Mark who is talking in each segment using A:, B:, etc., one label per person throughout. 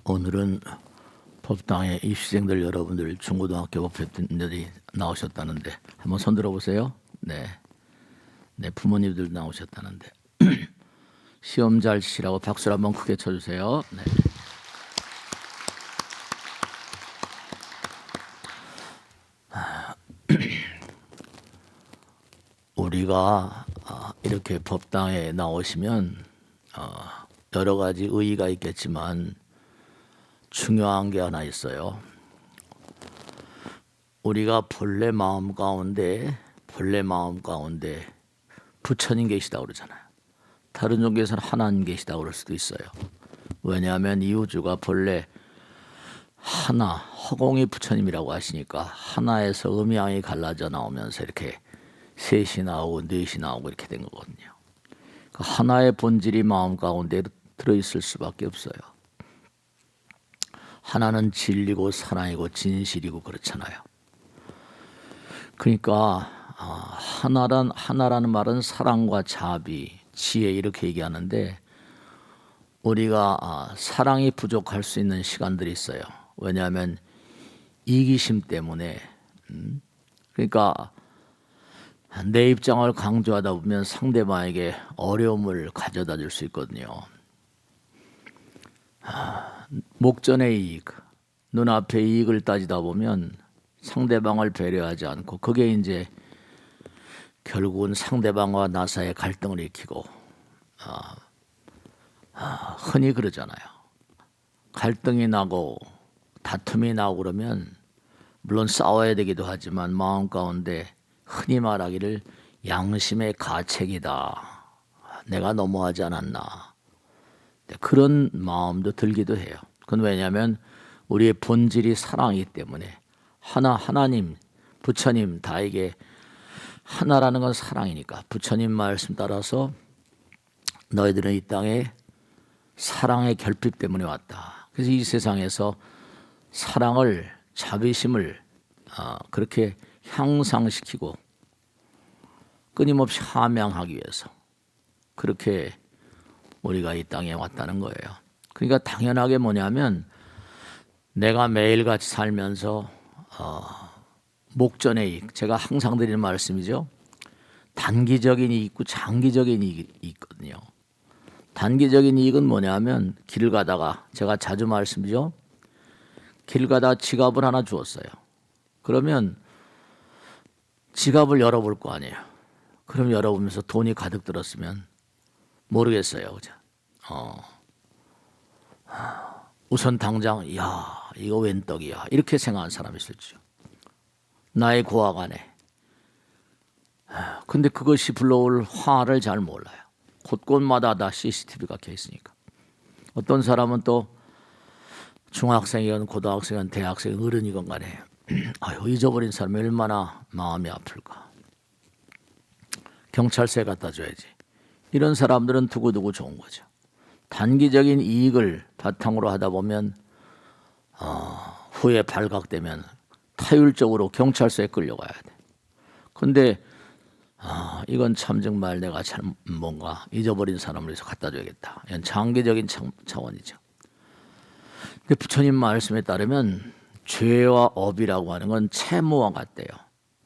A: 오늘은 법당에 입시생들 여러분들 중고등학교 법회들이 나오셨다는데 한번 손 들어보세요. 네, 부모님들 나오셨다는데 시험 잘 치라고 박수를 한번 크게 쳐주세요. 네. 우리가 이렇게 법당에 나오시면 여러 가지 의의가 있겠지만 중요한 게 하나 있어요. 우리가 본래 마음 가운데 부처님 계시다고 그러잖아요. 다른 종교에서는 하나님 계시다고 그럴 수도 있어요. 왜냐하면 이 우주가 본래 하나, 허공이 부처님이라고 하시니까 하나에서 음양이 갈라져 나오면서 이렇게 셋이 나오고 넷이 나오고 이렇게 된 거거든요. 그 하나의 본질이 마음 가운데 들어있을 수밖에 없어요. 하나는 진리고 사랑이고 진실이고 그렇잖아요. 그러니까 하나라는 말은 사랑과 자비, 지혜 이렇게 얘기하는데 우리가 사랑이 부족할 수 있는 시간들이 있어요. 왜냐하면 이기심 때문에 그러니까 내 입장을 강조하다 보면 상대방에게 어려움을 가져다 줄 수 있거든요. 목전의 이익, 눈앞의 이익을 따지다 보면 상대방을 배려하지 않고 그게 이제 결국은 상대방과 나 사이의 갈등을 일으키고 흔히 그러잖아요. 갈등이 나고 다툼이 나고 그러면 물론 싸워야 되기도 하지만 마음 가운데 흔히 말하기를 양심의 가책이다. 내가 너무하지 않았나. 그런 마음도 들기도 해요. 그건 왜냐하면 우리의 본질이 사랑이기 때문에 하나님, 부처님 다 이게 하나라는 건 사랑이니까 부처님 말씀 따라서 너희들은 이 땅에 사랑의 결핍 때문에 왔다. 그래서 이 세상에서 사랑을 자비심을 그렇게 향상시키고 끊임없이 함양하기 위해서 그렇게 우리가 이 땅에 왔다는 거예요. 그러니까 당연하게 뭐냐면 내가 매일같이 살면서 목전의 이익, 제가 항상 드리는 말씀이죠. 단기적인 이익 있고 장기적인 이익이 있거든요. 단기적인 이익은 뭐냐면 길을 가다가 제가 자주 말씀이죠. 길 가다가 지갑을 하나 주었어요. 그러면 지갑을 열어볼 거 아니에요. 그럼 열어보면서 돈이 가득 들었으면 모르겠어요. 그죠? 우선 당장 야 이거 웬 떡이야 이렇게 생각하는 사람이 있을지요. 나의 고학 안에. 근데 그것이 불러올 화를 잘 몰라요. 곳곳마다 다 CCTV가 켜 있으니까. 어떤 사람은 또 중학생이건 고등학생이건 대학생 어른이건 간에 잊어버린 사람이 얼마나 마음이 아플까. 경찰서에 갖다 줘야지. 이런 사람들은 두고두고 좋은 거죠. 단기적인 이익을 바탕으로 하다 보면 후에 발각되면 타율적으로 경찰서에 끌려가야 돼. 그런데 이건 참 정말 내가 뭔가 잊어버린 사람을 위해서 갖다 줘야겠다. 이건 장기적인 차원이죠. 근데 부처님 말씀에 따르면 죄와 업이라고 하는 건 채무와 같대요.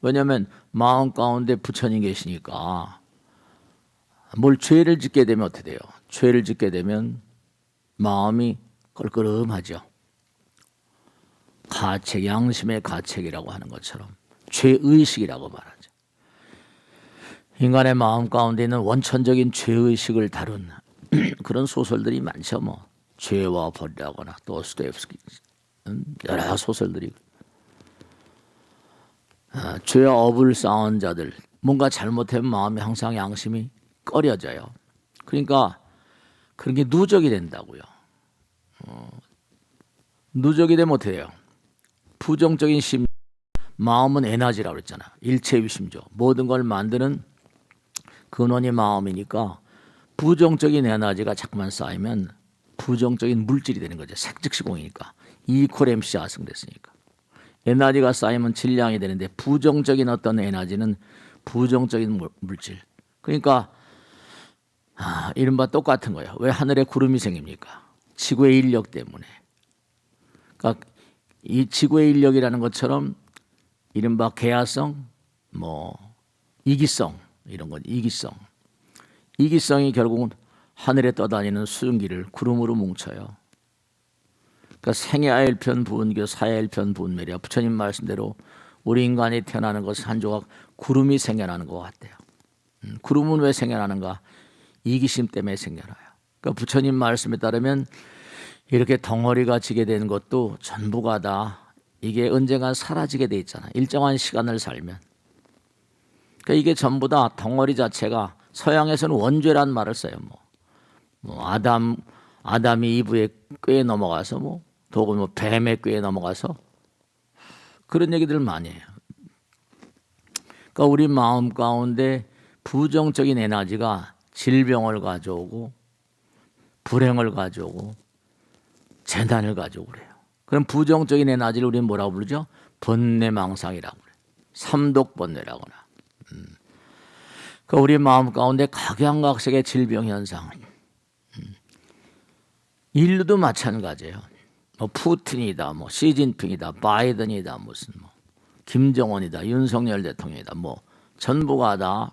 A: 왜냐하면 마음 가운데 부처님 계시니까 뭘 죄를 짓게 되면 어떻게 돼요? 죄를 짓게 되면 마음이 껄끄름하죠. 가책, 양심의 가책이라고 하는 것처럼 죄의식이라고 말하죠. 인간의 마음 가운데 있는 원천적인 죄의식을 다룬 그런 소설들이 많죠. 뭐 죄와 벌이라거나 도스토옙스키 여러 소설들이 죄와 업을 쌓은 자들 뭔가 잘못하면 마음이 항상 양심이 꺼려져요. 그러니까 그런 게 누적이 된다고요. 누적이 되면 어떻게 해요? 부정적인 심, 마음은 에너지라고 그랬잖아. 일체유심조. 모든 걸 만드는 근원이 마음이니까 부정적인 에너지가 자꾸만 쌓이면 부정적인 물질이 되는 거죠. 색즉시공이니까. E = MC 아승됐으니까. 에너지가 쌓이면 질량이 되는데 부정적인 어떤 에너지는 부정적인 물질. 그러니까 이른바 똑같은 거예요. 왜 하늘에 구름이 생깁니까? 지구의 인력 때문에. 그러니까 이 지구의 인력이라는 것처럼 이른바 개화성, 뭐 이기성 이런 건 이기성이 결국은 하늘에 떠다니는 수증기를 구름으로 뭉쳐요. 그러니까 생야일편 부은교 사야일편 부은멸이야. 부처님 말씀대로 우리 인간이 태어나는 것은 한 조각 구름이 생겨나는 것 같아요. 구름은 왜 생겨나는가? 이기심 때문에 생겨나요. 그러니까 부처님 말씀에 따르면 이렇게 덩어리가 지게 되는 것도 전부가 다 이게 언젠간 사라지게 돼 있잖아. 일정한 시간을 살면. 그러니까 이게 전부 다 덩어리 자체가 서양에서는 원죄란 말을 써요. 뭐 아담이 이브의 꾀에 넘어가서 또는 뭐 뱀의 꾀에 넘어가서 그런 얘기들을 많이 해요. 그러니까 우리 마음 가운데 부정적인 에너지가 질병을 가져오고 불행을 가져오고 재난을 가져오고 그래요. 그럼 부정적인 에너지를 우리는 뭐라고 부르죠? 번뇌망상이라고 그래요. 삼독번뇌라거나. 그러니까 우리 마음 가운데 각양각색의 질병 현상. 인류도 마찬가지예요. 뭐 푸틴이다, 뭐 시진핑이다, 바이든이다, 무슨 뭐 김정은이다, 윤석열 대통령이다, 뭐 전부가 다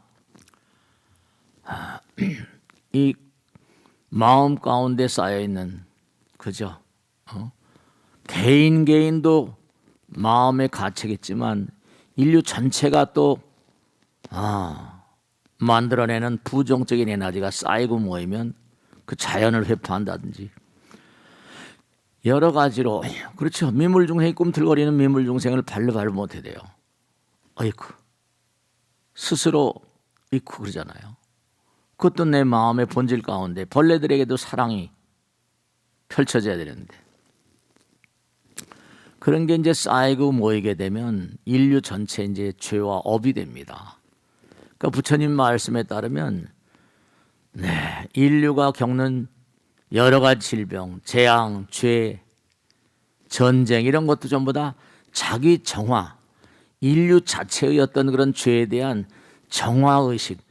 A: 이 마음 가운데 쌓여 있는 그죠? 개인도 마음의 가책이지만 인류 전체가 또 만들어내는 부정적인 에너지가 쌓이고 모이면 그 자연을 회파한다든지 여러 가지로 그렇죠. 미물중생이 꿈틀거리는 미물중생을 발로 못해 돼요. 어이쿠 스스로 이쿠 그러잖아요. 그것도 내 마음의 본질 가운데 벌레들에게도 사랑이 펼쳐져야 되는데 그런 게 이제 쌓이고 모이게 되면 인류 전체 이제 죄와 업이 됩니다. 그러니까 부처님 말씀에 따르면 인류가 겪는 여러 가지 질병, 재앙, 죄, 전쟁 이런 것도 전부 다 자기 정화, 인류 자체의 어떤 그런 죄에 대한 정화의식,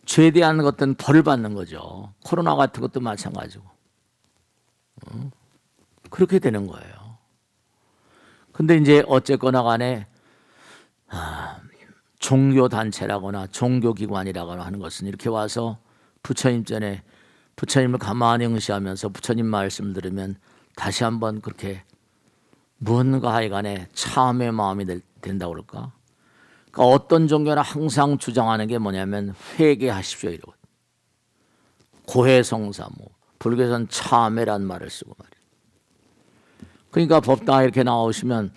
A: 죄에 대한 어떤 벌을 받는 거죠. 코로나 같은 것도 마찬가지고. 그렇게 되는 거예요. 근데 이제 어쨌거나 간에 종교단체라거나 종교기관이라거나 하는 것은 이렇게 와서 부처님 전에 부처님을 가만히 응시하면서 부처님 말씀을 들으면 다시 한번 그렇게 무언가 하여간에 참의 마음이 된다고 그럴까? 그러니까 어떤 종교나 항상 주장하는 게 뭐냐면 회개하십시오 이러고 고해성사 불교에서는 참회란 말을 쓰고 말이에요. 그러니까 법당 이렇게 나오시면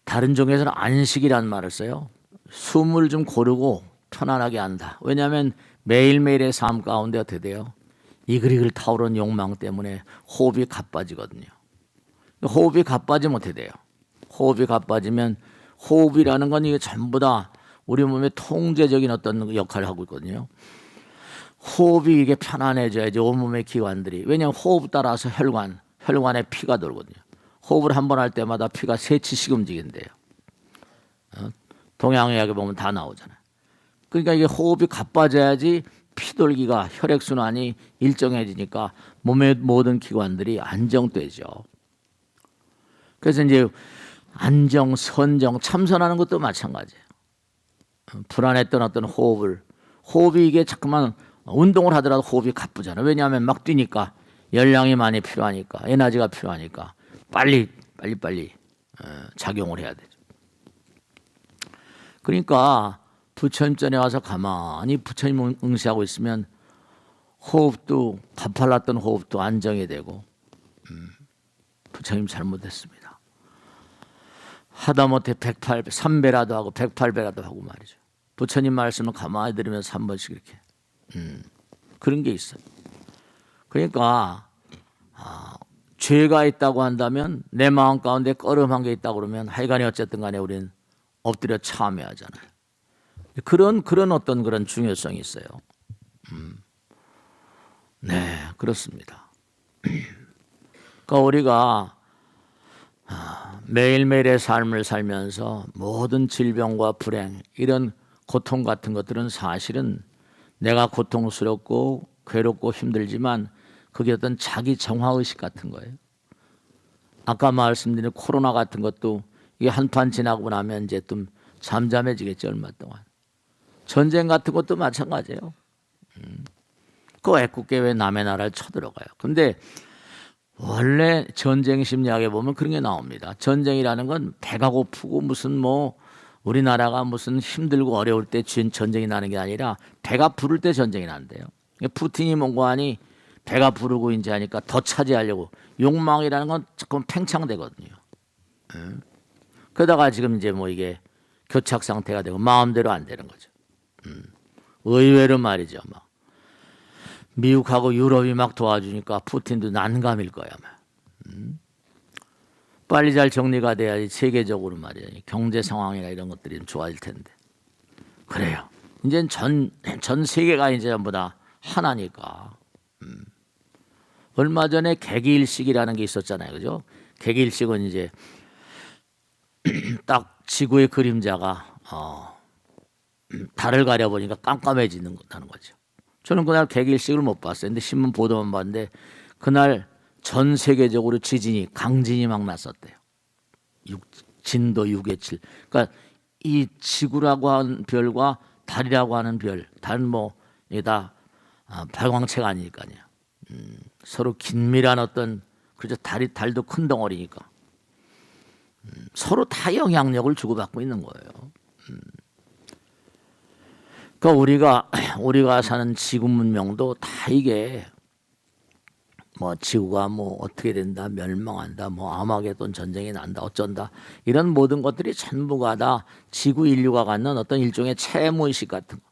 A: 다른 종교에서는 안식이란 말을 써요. 숨을 좀 고르고 편안하게 한다. 왜냐하면 매일매일의 삶 가운데 어떻게 돼요? 이글이글 타오르는 욕망 때문에 호흡이 가빠지거든요. 호흡이 가빠지면 어떻게 돼요? 호흡이 가빠지면 호흡이라는 건 이게 전부 다 우리 몸의 통제적인 어떤 역할을 하고 있거든요. 호흡이 이게 편안해져야지 온몸의 기관들이. 왜냐하면 호흡 따라서 혈관에 피가 돌거든요. 호흡을 한 번 할 때마다 피가 3치씩 움직인대요. 동양의학에 보면 다 나오잖아요. 그러니까 이게 호흡이 가빠져야지 피돌기가 혈액순환이 일정해지니까 몸의 모든 기관들이 안정되죠. 그래서 이제 안정, 선정, 참선하는 것도 마찬가지예요. 불안했던 어떤 호흡이 이게 자꾸만 운동을 하더라도 호흡이 가쁘잖아요. 왜냐하면 막 뛰니까 열량이 많이 필요하니까 에너지가 필요하니까 빨리 작용을 해야 되죠. 그러니까 부처님 전에 와서 가만히 부처님 응시하고 있으면 호흡도 가팔랐던 호흡도 안정이 되고 부처님 잘못했습니다. 하다못해 3배라도 하고 108배라도 하고 말이죠. 부처님 말씀을 가만히 들으면서 한 번씩 이렇게 그런 게 있어요. 그러니까 죄가 있다고 한다면 내 마음 가운데 꺼름한 게 있다고 그러면 하여간에 어쨌든 간에 우리는 엎드려 참회하잖아요. 그런 어떤 그런 중요성이 있어요. 네, 그렇습니다. 그러니까 우리가 매일매일의 삶을 살면서 모든 질병과 불행 이런 고통 같은 것들은 사실은 내가 고통스럽고 괴롭고 힘들지만 그게 어떤 자기 정화의식 같은 거예요. 아까 말씀드린 코로나 같은 것도 이게 한판 지나고 나면 이제 좀 잠잠해지겠죠. 얼마 동안. 전쟁 같은 것도 마찬가지예요. 그 애꿎게 왜 남의 나라를 쳐들어가요. 근데 원래 전쟁 심리학에 보면 그런 게 나옵니다. 전쟁이라는 건 배가 고프고 무슨 뭐 우리나라가 무슨 힘들고 어려울 때 전쟁이 나는 게 아니라 배가 부를 때 전쟁이 난대요. 푸틴이 몽고하니 배가 부르고 이제 하니까 더 차지하려고 욕망이라는 건 조금 팽창되거든요. 그러다가 지금 이제 뭐 이게 교착 상태가 되고 마음대로 안 되는 거죠. 의외로 말이죠. 막 미국하고 유럽이 막 도와주니까 푸틴도 난감일 거야. 빨리 잘 정리가 돼야지 세계적으로 말이야. 경제 상황이나 이런 것들이 좀 좋아질 텐데. 그래요. 이제 전 세계가 이제 전부 다 하나니까. 얼마 전에 개기일식이라는 게 있었잖아요. 그죠? 개기일식은 이제 딱 지구의 그림자가 달을 가려보니까 깜깜해지는 거죠. 저는 그날 개기일식을 못 봤어요. 근데 신문 보도만 봤는데 그날 전 세계적으로 강진이 막 났었대요. 진도 6의 7. 그러니까 이 지구라고 하는 별과 달이라고 하는 별, 달은 뭐 이게 다 발광체가 아니니까요. 서로 긴밀한 어떤 그죠 달도 큰 덩어리니까 서로 다 영향력을 주고받고 있는 거예요. 그러니까 우리가 사는 지구 문명도 다 이게 뭐 지구가 뭐 어떻게 된다, 멸망한다, 뭐 아마게돈 전쟁이 난다, 어쩐다 이런 모든 것들이 전부가 다 지구 인류가 갖는 어떤 일종의 채무의식 같은 거.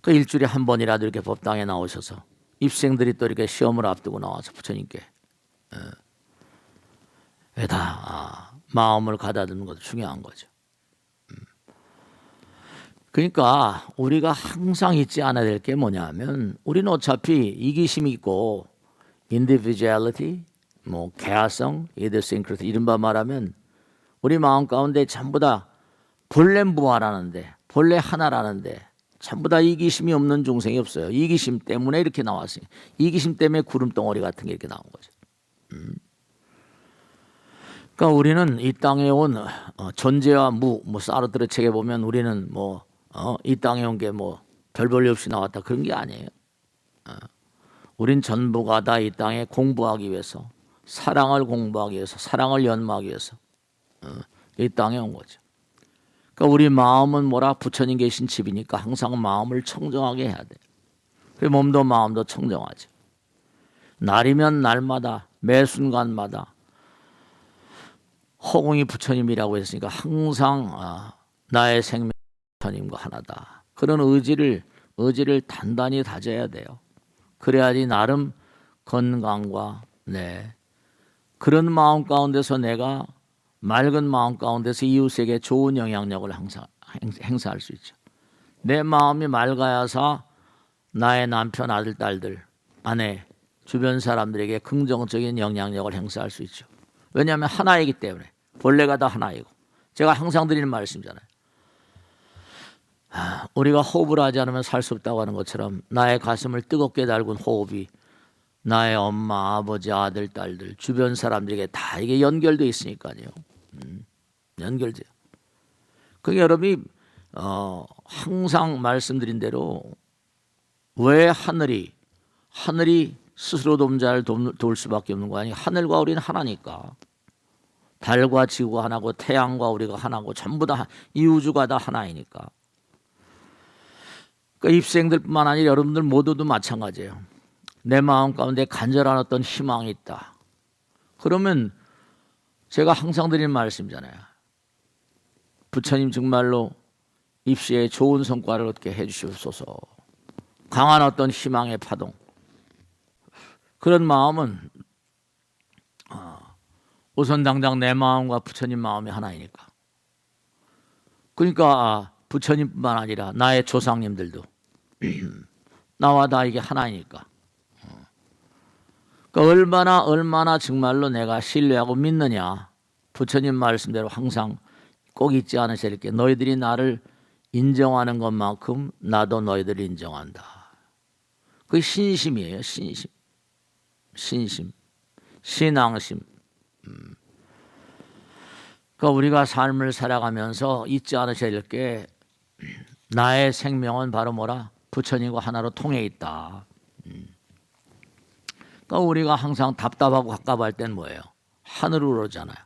A: 그 일주일에 한 번이라도 이렇게 법당에 나오셔서 입생들이 또 이렇게 시험을 앞두고 나와서 부처님께 다 마음을 가다듬는 것도 중요한 거죠. 그러니까 우리가 항상 잊지 않아야 될 게 뭐냐면 우리는 어차피 이기심이 있고 individuality, 뭐 개화성, idiosyncrasy 이른바 말하면 우리 마음 가운데 전부 다 본래 무아라는데 본래 하나라는데 전부 다 이기심이 없는 중생이 없어요. 이기심 때문에 이렇게 나왔어요. 이기심 때문에 구름덩어리 같은 게 이렇게 나온 거죠. 그러니까 우리는 이 땅에 온 존재와 뭐 사르트르 책에 보면 우리는 이 땅에 온 게 뭐 별 볼 일 없이 나왔다 그런 게 아니에요. 우린 전부가 다 이 땅에 공부하기 위해서 사랑을 공부하기 위해서 사랑을 연마하기 위해서 이 땅에 온 거죠. 그러니까 우리 마음은 뭐라 부처님 계신 집이니까 항상 마음을 청정하게 해야 돼요. 그리고 몸도 마음도 청정하죠. 날이면 날마다 매 순간마다 허공이 부처님이라고 했으니까 항상 나의 생명 부처님과 하나다. 그런 의지를 단단히 다져야 돼요. 그래야지 나름 건강과 그런 마음 가운데서 내가 맑은 마음 가운데서 이웃에게 좋은 영향력을 항상 행사할 수 있죠. 내 마음이 맑아야서 나의 남편, 아들, 딸들, 아내, 주변 사람들에게 긍정적인 영향력을 행사할 수 있죠. 왜냐하면 하나이기 때문에 본래가 다 하나이고 제가 항상 드리는 말씀이잖아요. 우리가 호흡을 하지 않으면 살 수 없다고 하는 것처럼 나의 가슴을 뜨겁게 달군 호흡이 나의 엄마, 아버지, 아들, 딸들, 주변 사람들에게 다 이게 연결되어 있으니까요. 연결돼요. 그게 여러분이 항상 말씀드린 대로 왜 하늘이 스스로 돕자를 도울 수밖에 없는 거 아니에요. 하늘과 우리는 하나니까. 달과 지구가 하나고 태양과 우리가 하나고 전부 다 이 우주가 다 하나이니까. 그러니까 입생들뿐만 아니라 여러분들 모두도 마찬가지예요. 내 마음 가운데 간절한 어떤 희망이 있다. 그러면 제가 항상 드리는 말씀이잖아요. 부처님 정말로 입시에 좋은 성과를 얻게 해주시옵소서. 강한 어떤 희망의 파동. 그런 마음은 우선 당장 내 마음과 부처님 마음이 하나이니까. 그러니까 부처님뿐만 아니라 나의 조상님들도 나와 다 이게 하나이니까. 그러니까 얼마나 정말로 내가 신뢰하고 믿느냐. 부처님 말씀대로 항상 꼭 잊지 않으셔야 할 게 너희들이 나를 인정하는 것만큼 나도 너희들을 인정한다. 그게 신심이에요. 신심, 신앙심. 그러니까 우리가 삶을 살아가면서 잊지 않으셔야 될 게 나의 생명은 바로 뭐라? 부처님과 하나로 통해 있다. 그러니까 우리가 항상 답답하고 갑갑할 땐 뭐예요? 하늘을 우러잖아요.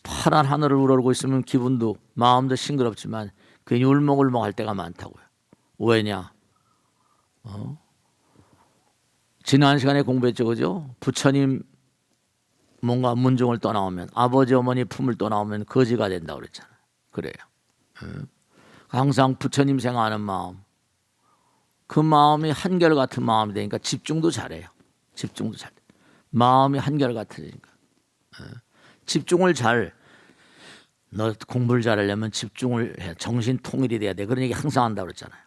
A: 파란 하늘을 우러르고 있으면 기분도 마음도 싱그럽지만 괜히 울먹울먹할 때가 많다고요. 왜냐? 지난 시간에 공부했죠, 그죠? 부처님 뭔가 문종을 떠나오면 아버지 어머니 품을 떠나오면 거지가 된다고 그랬잖아요. 그래요. 항상 부처님 생각하는 마음, 그 마음이 한결같은 마음이 되니까 집중도 잘해요. 집중도 잘 돼. 마음이 한결같으니까. 집중을 너 공부를 잘하려면 집중을 해. 정신 통일이 돼야 돼. 그런 얘기 항상 한다고 그랬잖아요.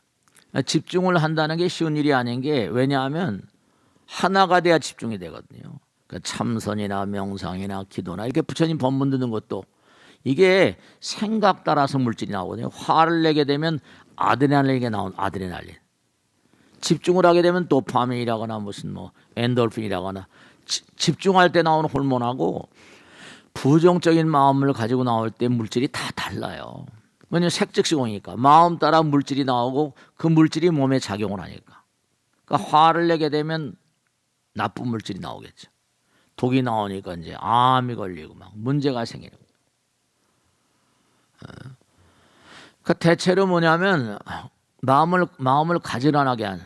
A: 집중을 한다는 게 쉬운 일이 아닌 게 왜냐하면 하나가 돼야 집중이 되거든요. 그러니까 참선이나 명상이나 기도나 이렇게 부처님 법문 듣는 것도 이게 생각 따라서 물질이 나오거든요. 화를 내게 되면 아드레날린이 나온 아드레날린. 집중을 하게 되면 도파민이라거나 무슨 뭐 엔돌핀이라거나 집중할 때 나오는 호르몬하고 부정적인 마음을 가지고 나올 때 물질이 다 달라요. 왜냐하면 색즉시공이니까 마음 따라 물질이 나오고 그 물질이 몸에 작용을 하니까. 그러니까 화를 내게 되면 나쁜 물질이 나오겠죠. 독이 나오니까 이제 암이 걸리고 막 문제가 생기는 거예요. 그러니까 대체로 뭐냐면 마음을 가지런하게 하는.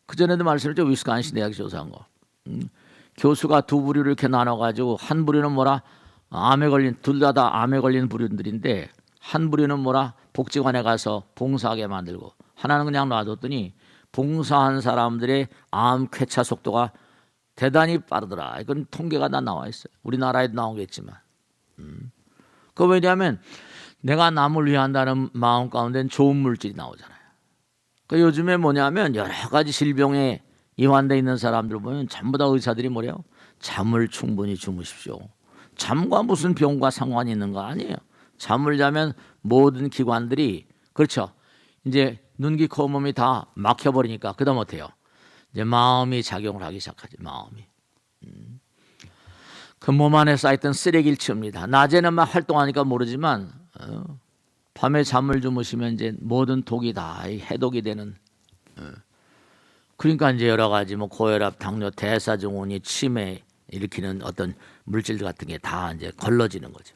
A: 그전에도 말씀드렸죠. 위스콘신 대학 조사한 거. 교수가 두 부류를 이렇게 나눠가지고 한 부류는 뭐라 암에 걸린 둘 다 암에 걸린 부류들인데 한 부류는 뭐라 복지관에 가서 봉사하게 만들고 하나는 그냥 놔뒀더니 봉사한 사람들의 암 쾌차 속도가 대단히 빠르더라. 이건 통계가 다 나와 있어요. 우리나라에도 나오겠지만. 그 왜냐하면 내가 남을 위한다는 마음 가운데는 좋은 물질이 나오잖아요. 그 요즘에 뭐냐면 여러 가지 질병에 이완돼 있는 사람들 보면 전부 다 의사들이 뭐래요? 잠을 충분히 주무십시오. 잠과 무슨 병과 상관이 있는 거 아니에요. 잠을 자면 모든 기관들이 그렇죠. 이제 눈, 귀, 코, 몸이 다 막혀버리니까 그다음 어때요? 이제 마음이 작용을 하기 시작하지. 마음이. 그 몸 안에 쌓였던 쓰레기를 치웁니다. 낮에는 막 활동하니까 모르지만 밤에 잠을 주무시면 이제 모든 독이 다 해독이 되는. 그러니까 이제 여러 가지 뭐 고혈압, 당뇨, 대사증후군이 치매 일으키는 어떤 물질들 같은 게 다 이제 걸러지는 거죠.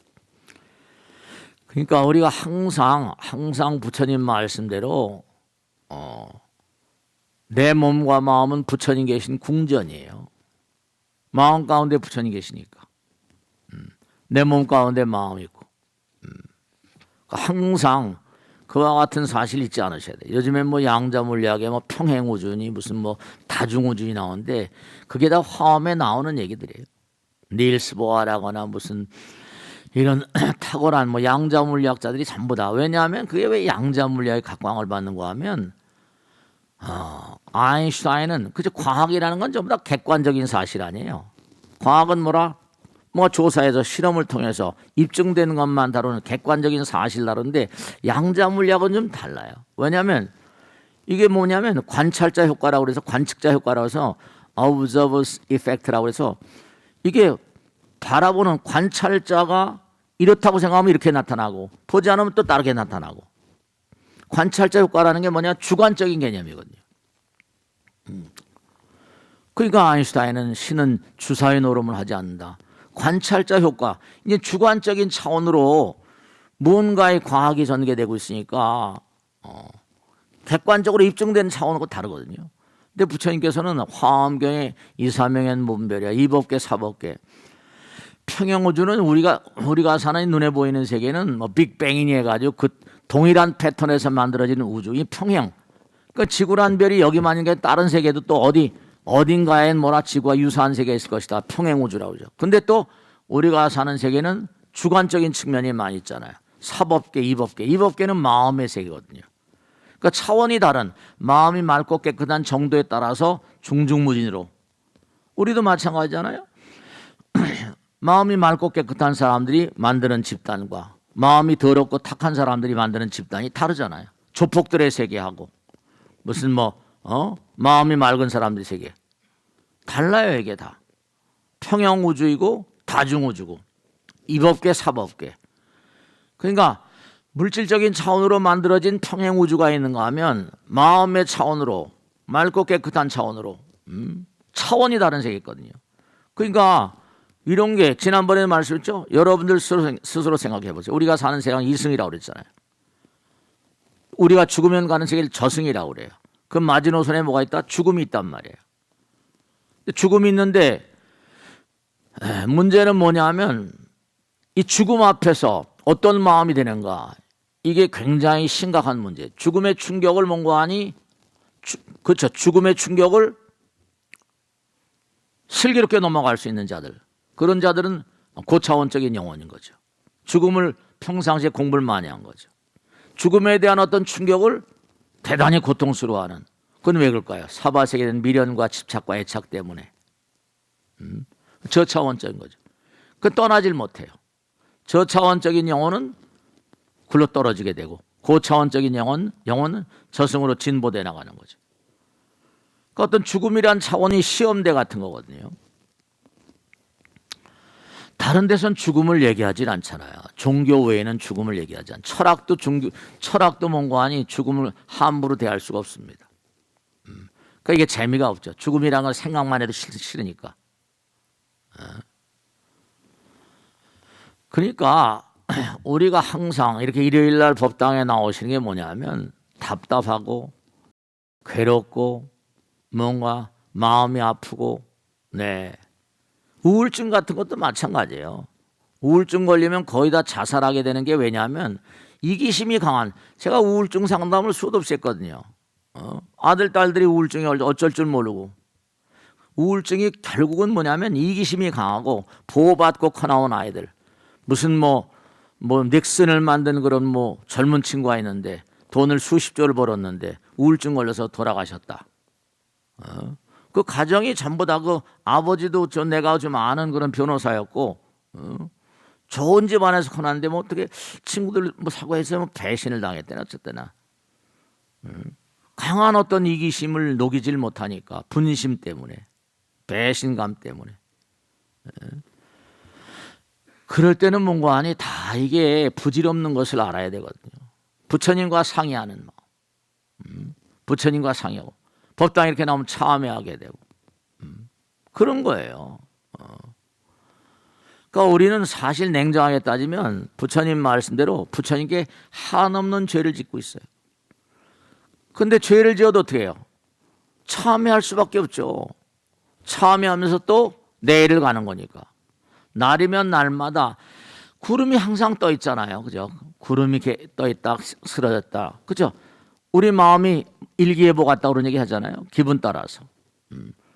A: 그러니까 우리가 항상 부처님 말씀대로 내 몸과 마음은 부처님 계신 궁전이에요. 마음 가운데 부처님 계시니까. 내 몸 가운데 마음이 있고. 항상 그와 같은 사실 잊지 않으셔야 돼요. 요즘엔 뭐 양자물리학에 뭐 평행우주니 무슨 뭐 다중우주니 나오는데 그게 다 화엄에 나오는 얘기들이에요. 닐스 보아라거나 무슨 이런 탁월한 뭐 양자물리학자들이 전부 다. 왜냐하면 그게 왜 양자물리학의 각광을 받는가 하면 아인슈타인은 그저 과학이라는 건 전부 다 객관적인 사실 아니에요. 과학은 뭐라? 뭐 조사해서 실험을 통해서 입증되는 것만 다루는 객관적인 사실 다루는데 양자물리학은 좀 달라요. 왜냐하면 이게 뭐냐면 관찰자 효과라고 그래서 관측자 효과라고 해서 observer's effect라고 해서 이게 바라보는 관찰자가 이렇다고 생각하면 이렇게 나타나고 보지 않으면 또 다르게 나타나고. 관찰자 효과라는 게 뭐냐? 주관적인 개념이거든요. 그러니까 아인슈타인은 신은 주사위 노름을 하지 않는다. 관찰자 효과, 이제 주관적인 차원으로 무언가의 과학이 전개되고 있으니까 객관적으로 입증된 차원하고 다르거든요. 근데 부처님께서는 화엄경에 이사명엔 문별이야, 이법계 사법계. 평행우주는 우리가 사는 눈에 보이는 세계는 뭐 빅뱅이니 해가지고 그 동일한 패턴에서 만들어지는 우주, 이 평행. 그러니까 지구란 별이 여기만 있는 게 다른 세계도 또 어딘가엔 뭐라 지구와 유사한 세계가 있을 것이다. 평행우주라고 그러죠. 근데 또 우리가 사는 세계는 주관적인 측면이 많이 있잖아요. 사법계, 이법계. 이법계는 마음의 세계거든요. 그러니까 차원이 다른 마음이 맑고 깨끗한 정도에 따라서 중중무진으로. 우리도 마찬가지잖아요. 마음이 맑고 깨끗한 사람들이 만드는 집단과 마음이 더럽고 탁한 사람들이 만드는 집단이 다르잖아요. 조폭들의 세계하고 무슨 마음이 맑은 사람들의 세계. 달라요, 이게 다. 평형우주이고 다중우주고 이법계, 사법계. 그러니까 물질적인 차원으로 만들어진 평행 우주가 있는가 하면 마음의 차원으로, 맑고 깨끗한 차원으로, 차원이 다른 세계가 있거든요. 그러니까 이런 게 지난번에 말씀했죠. 여러분들 스스로 생각해 보세요. 우리가 사는 세상 이승이라고 그랬잖아요. 우리가 죽으면 가는 세계를 저승이라고 그래요. 그 마지노선에 뭐가 있다? 죽음이 있단 말이에요. 죽음이 있는데 문제는 뭐냐면 이 죽음 앞에서 어떤 마음이 되는가, 이게 굉장히 심각한 문제. 죽음의 충격을 뭔가 하니, 그렇죠. 죽음의 충격을 슬기롭게 넘어갈 수 있는 자들, 그런 자들은 고차원적인 영혼인 거죠. 죽음을 평상시에 공부를 많이 한 거죠. 죽음에 대한 어떤 충격을 대단히 고통스러워하는, 그건 왜 그럴까요? 사바세계는 미련과 집착과 애착 때문에 저차원적인 거죠. 그 떠나질 못해요. 저차원적인 영혼은 굴러 떨어지게 되고, 고차원적인 영혼은 저승으로 진보돼 나가는 거죠. 그 어떤 죽음이란 차원이 시험대 같은 거거든요. 다른 데선 죽음을 얘기하지 않잖아요. 종교 외에는 죽음을 얘기하지 않아요. 철학도 뭔가 하니 죽음을 함부로 대할 수가 없습니다. 그러니까 이게 재미가 없죠. 죽음이란 건 생각만 해도 싫으니까. 그러니까 우리가 항상 이렇게 일요일 날 법당에 나오시는 게 뭐냐면 답답하고 괴롭고 뭔가 마음이 아프고, 우울증 같은 것도 마찬가지예요. 우울증 걸리면 거의 다 자살하게 되는 게 왜냐하면 이기심이 강한, 제가 우울증 상담을 수도 없이 했거든요. 아들, 딸들이 우울증이 어쩔 줄 모르고, 우울증이 결국은 뭐냐면 이기심이 강하고 보호받고 커나온 아이들, 무슨 닉슨을 만든 그런 젊은 친구가 있는데 돈을 수십조를 벌었는데 우울증 걸려서 돌아가셨다. 그 가정이 전부 다 그 아버지도 내가 좀 아는 그런 변호사였고, 좋은 집안에서 커났는데 어떻게 친구들 사고해서 배신을 당했대나 어쨌대나. 강한 어떤 이기심을 녹이질 못하니까, 분심 때문에, 배신감 때문에. 그럴 때는 뭔가 하니 다 이게 부질없는 것을 알아야 되거든요. 부처님과 상의하는 마음, 부처님과 상의하고 법당에 이렇게 나오면 참여하게 되고, 그런 거예요. 그러니까 우리는 사실 냉정하게 따지면 부처님 말씀대로 부처님께 한없는 죄를 짓고 있어요. 근데 죄를 지어도 어떻게 해요? 참여할 수밖에 없죠. 참여하면서 또 내일을 가는 거니까. 날이면 날마다 구름이 항상 떠 있잖아요. 그죠? 구름이 떠 있다, 쓰러졌다. 그죠? 우리 마음이 일기예보 같다 그런 얘기 하잖아요. 기분 따라서.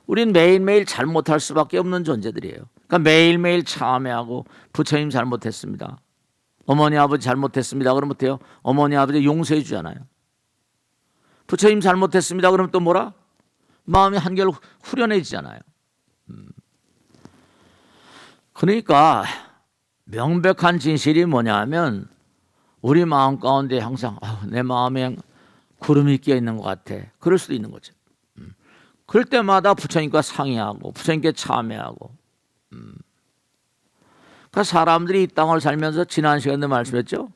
A: 우린 매일매일 잘못할 수밖에 없는 존재들이에요. 그러니까 매일매일 참회하고, 부처님 잘못했습니다, 어머니 아버지 잘못했습니다 그러면 어때요? 어머니 아버지 용서해 주잖아요. 부처님 잘못했습니다 그러면 또 뭐라? 마음이 한결 후련해지잖아요. 그러니까 명백한 진실이 뭐냐 하면 우리 마음 가운데 항상 내 마음에 구름이 끼어 있는 것 같아. 그럴 수도 있는 거죠. 그럴 때마다 부처님과 상의하고 부처님께 참회하고. 그러니까 사람들이 이 땅을 살면서 지난 시간에 말씀했죠.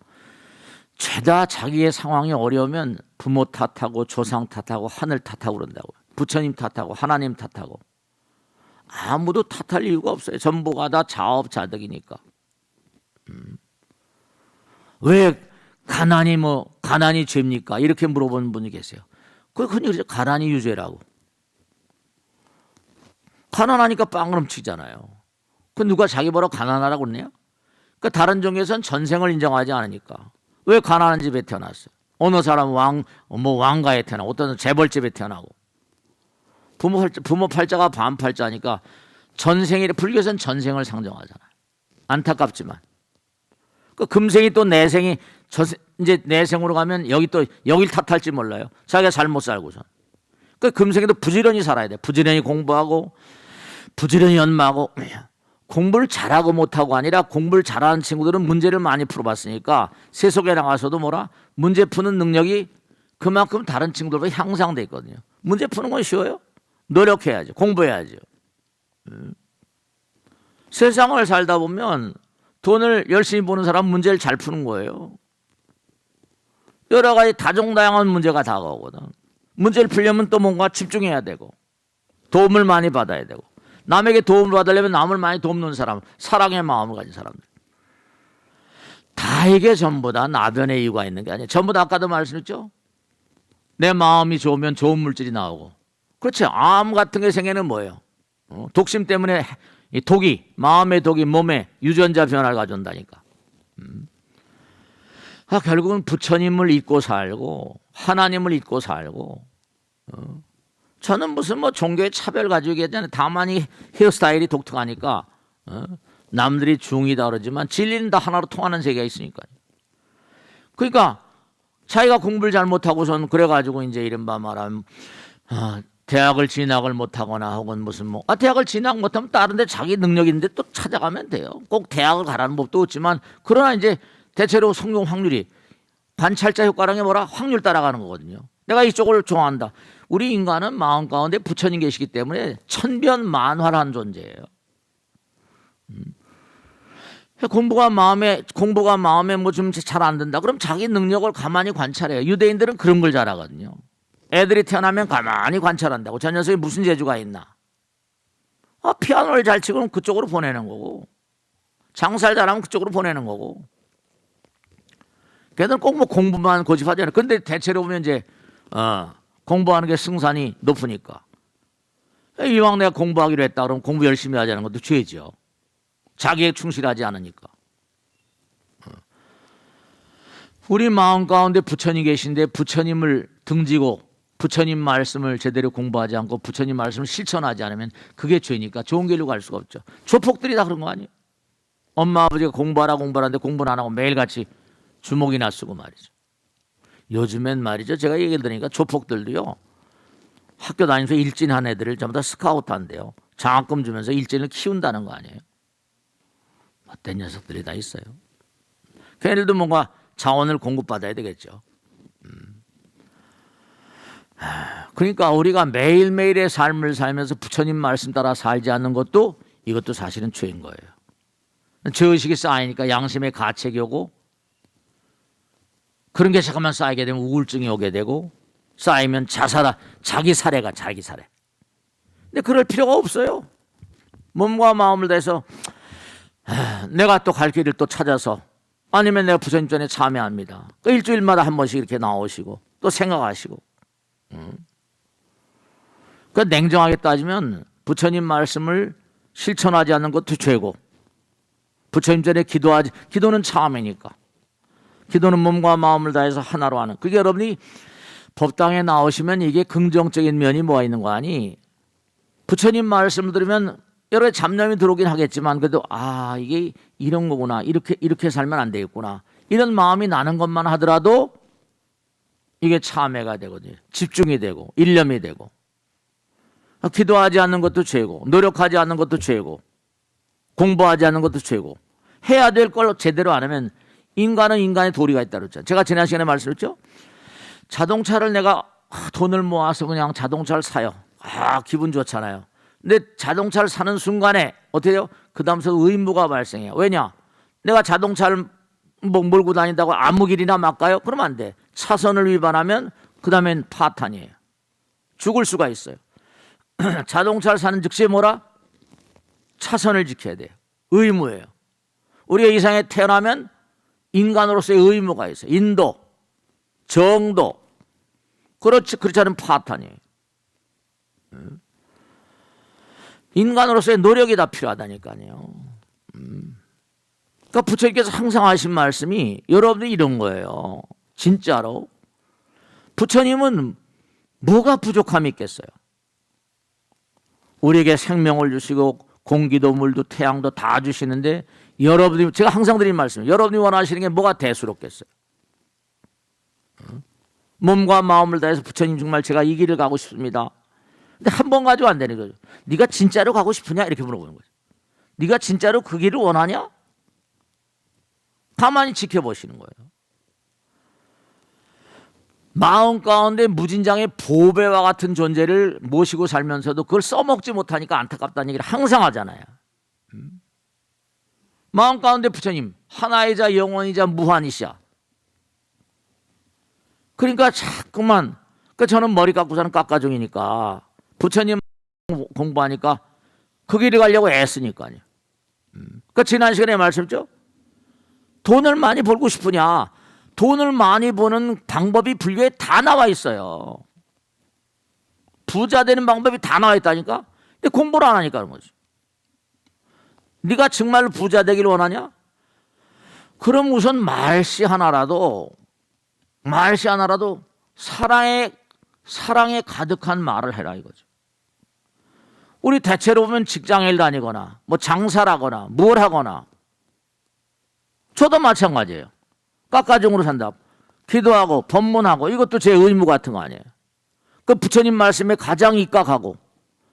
A: 죄다 자기의 상황이 어려우면 부모 탓하고 조상 탓하고 하늘 탓하고 그런다고. 부처님 탓하고 하나님 탓하고. 아무도 탓할 이유가 없어요. 전부가 다 자업자득이니까. 왜 가난이 죄입니까? 이렇게 물어보는 분이 계세요. 그건 가난이 유죄라고. 가난하니까 빵그럼 치잖아요. 그 누가 자기 보러 가난하라고 그러냐? 그러니까 다른 종교에서는 전생을 인정하지 않으니까. 왜 가난한 집에 태어났어요? 어느 사람은 왕가에 태어나고, 어떤 재벌집에 태어나고. 부모 팔자가 반팔자니까 불교에서는 전생을 상정하잖아요. 안타깝지만. 그 금생이 또 내생이 이제 내생으로 가면 여길 탓할지 몰라요. 자기가 잘못 살고선. 그 금생에도 부지런히 살아야 돼. 부지런히 공부하고 부지런히 연마하고. 공부를 잘하고 못하고 아니라 공부를 잘하는 친구들은 문제를 많이 풀어봤으니까 세속에 나가서도 문제 푸는 능력이 그만큼 다른 친구들보다 향상돼 있거든요. 문제 푸는 건 쉬워요. 노력해야죠. 공부해야죠. 세상을 살다 보면 돈을 열심히 버는 사람은 문제를 잘 푸는 거예요. 여러 가지 다종다양한 문제가 다가오거든. 문제를 풀려면 또 뭔가 집중해야 되고 도움을 많이 받아야 되고 남에게 도움을 받으려면 남을 많이 돕는 사람, 사랑의 마음을 가진 사람들. 다 이게 전부 다 나변의 이유가 있는 게 아니에요. 전부 다 아까도 말씀했죠. 내 마음이 좋으면 좋은 물질이 나오고. 그렇죠. 암 같은 게 생기는 뭐예요? 독심 때문에 이 독이, 마음의 독이 몸에 유전자 변화를 가져온다니까. 결국은 부처님을 잊고 살고 하나님을 잊고 살고. 저는 무슨 뭐 종교의 차별 가지고 얘기하잖아요. 다만 이 헤어스타일이 독특하니까 남들이 중이다 그러지만 진리는 다 하나로 통하는 세계가 있으니까요. 그러니까 자기가 공부를 잘 못하고선 그래가지고 이제 이른바 말하면 대학을 진학을 못하거나 혹은 무슨 대학을 진학 못하면 다른 데 자기 능력 있는데 또 찾아가면 돼요. 꼭 대학을 가라는 법도 없지만 그러나 이제 대체로 성공 확률이 관찰자 효과라는 게 뭐라? 확률 따라가는 거거든요. 내가 이쪽을 좋아한다. 우리 인간은 마음 가운데 부처님 계시기 때문에 천변만활한 존재예요. 공부가 마음에 뭐 좀 잘 안 된다. 그럼 자기 능력을 가만히 관찰해요. 유대인들은 그런 걸 잘하거든요. 애들이 태어나면 가만히 관찰한다고. 저 녀석이 무슨 재주가 있나. 피아노를 잘 치고는 그쪽으로 보내는 거고 장사를 잘하면 그쪽으로 보내는 거고. 걔들은 꼭 뭐 공부만 고집하지 않아요. 근데 대체로 보면 이제 공부하는 게 승산이 높으니까. 이왕 내가 공부하기로 했다 그러면 공부 열심히 하자는 것도 죄죠. 자기에 충실하지 않으니까. 우리 마음 가운데 부처님 계신데 부처님을 등지고 부처님 말씀을 제대로 공부하지 않고 부처님 말씀을 실천하지 않으면 그게 죄니까 좋은 길로 갈 수가 없죠. 조폭들이 다 그런 거 아니에요. 엄마 아버지가 공부하라는데 공부는 안 하고 매일같이 주먹이나 쓰고 말이죠. 요즘엔 말이죠. 제가 얘기를 들으니까 조폭들도요. 학교 다니면서 일진한 애들을 전부 다 스카우트 한대요. 장학금 주면서 일진을 키운다는 거 아니에요. 못된 녀석들이 다 있어요. 걔네들도 뭔가 자원을 공급받아야 되겠죠. 그러니까 우리가 매일매일의 삶을 살면서 부처님 말씀 따라 살지 않는 것도 이것도 사실은 죄인 거예요. 죄의식이 쌓이니까 양심의 가책이 오고 그런 게 잠깐만 쌓이게 되면 우울증이 오게 되고 쌓이면 자기 살해가 자기 살해. 근데 그럴 필요가 없어요. 몸과 마음을 다해서 내가 또 갈 길을 또 찾아서 아니면 내가 부처님 전에 참여합니다. 일주일마다 한 번씩 이렇게 나오시고 또 생각하시고. 그 냉정하게 따지면 부처님 말씀을 실천하지 않는 것도 죄고 부처님 전에 기도는 참이니까. 기도는 몸과 마음을 다해서 하나로 하는. 그게 여러분이 법당에 나오시면 이게 긍정적인 면이 뭐가 있는 거 아니? 부처님 말씀을 들으면 여러 잡념이 들어오긴 하겠지만 그래도 이게 이런 거구나. 이렇게 살면 안 되겠구나. 이런 마음이 나는 것만 하더라도 이게 참회가 되거든요. 집중이 되고 일념이 되고. 기도하지 않는 것도 죄고 노력하지 않는 것도 죄고 공부하지 않는 것도 죄고 해야 될 걸 제대로 안 하면 인간은 인간의 도리가 있다고 그랬죠. 제가 지난 시간에 말씀드렸죠. 자동차를 내가 돈을 모아서 그냥 자동차를 사요. 기분 좋잖아요. 근데 자동차를 사는 순간에 어떻게 해요? 그 다음부터 의무가 발생해요. 왜냐? 내가 자동차를 몰고 다닌다고 아무 길이나 막 가요? 그러면 안 돼. 차선을 위반하면 그 다음엔 파탄이에요. 죽을 수가 있어요. 자동차를 사는 즉시 뭐라? 차선을 지켜야 돼요. 의무예요. 우리가 이 세상에 태어나면 인간으로서의 의무가 있어요. 인도, 정도. 그렇지 않으면 파탄이에요. 인간으로서의 노력이 다 필요하다니까요. 그러니까 부처님께서 항상 하신 말씀이 여러분들이 이런 거예요. 진짜로. 부처님은 뭐가 부족함이 있겠어요? 우리에게 생명을 주시고 공기도 물도 태양도 다 주시는데 여러분들이 제가 항상 드리는 말씀이에요. 여러분이 원하시는 게 뭐가 대수롭겠어요? 몸과 마음을 다해서 부처님 정말 제가 이 길을 가고 싶습니다. 근데 한 번 가지고 안 되는 거죠. 네가 진짜로 가고 싶으냐? 이렇게 물어보는 거죠. 네가 진짜로 그 길을 원하냐? 가만히 지켜보시는 거예요. 마음 가운데 무진장의 보배와 같은 존재를 모시고 살면서도 그걸 써먹지 못하니까 안타깝다는 얘기를 항상 하잖아요. 마음 가운데 부처님 하나이자 영원이자 무한이시야. 그러니까 자꾸만 저는 머리 깎고서는 깎아종이니까 부처님 공부하니까 그 길을 가려고 애쓰니까요. 지난 시간에 말씀했죠. 돈을 많이 벌고 싶으냐? 돈을 많이 버는 방법이 불교에 다 나와 있어요. 부자 되는 방법이 다 나와 있다니까. 근데 공부를 안 하니까 그런 거지. 네가 정말 부자 되길 원하냐? 그럼 우선 말씨 하나라도 사랑에 가득한 말을 해라 이거죠. 우리 대체로 보면 직장일 다니거나 뭐 장사를 하거나 뭘 하거나 저도 마찬가지예요. 깎아종으로 산다. 기도하고 법문하고 이것도 제 의무 같은 거 아니에요. 그 부처님 말씀에 가장 입각하고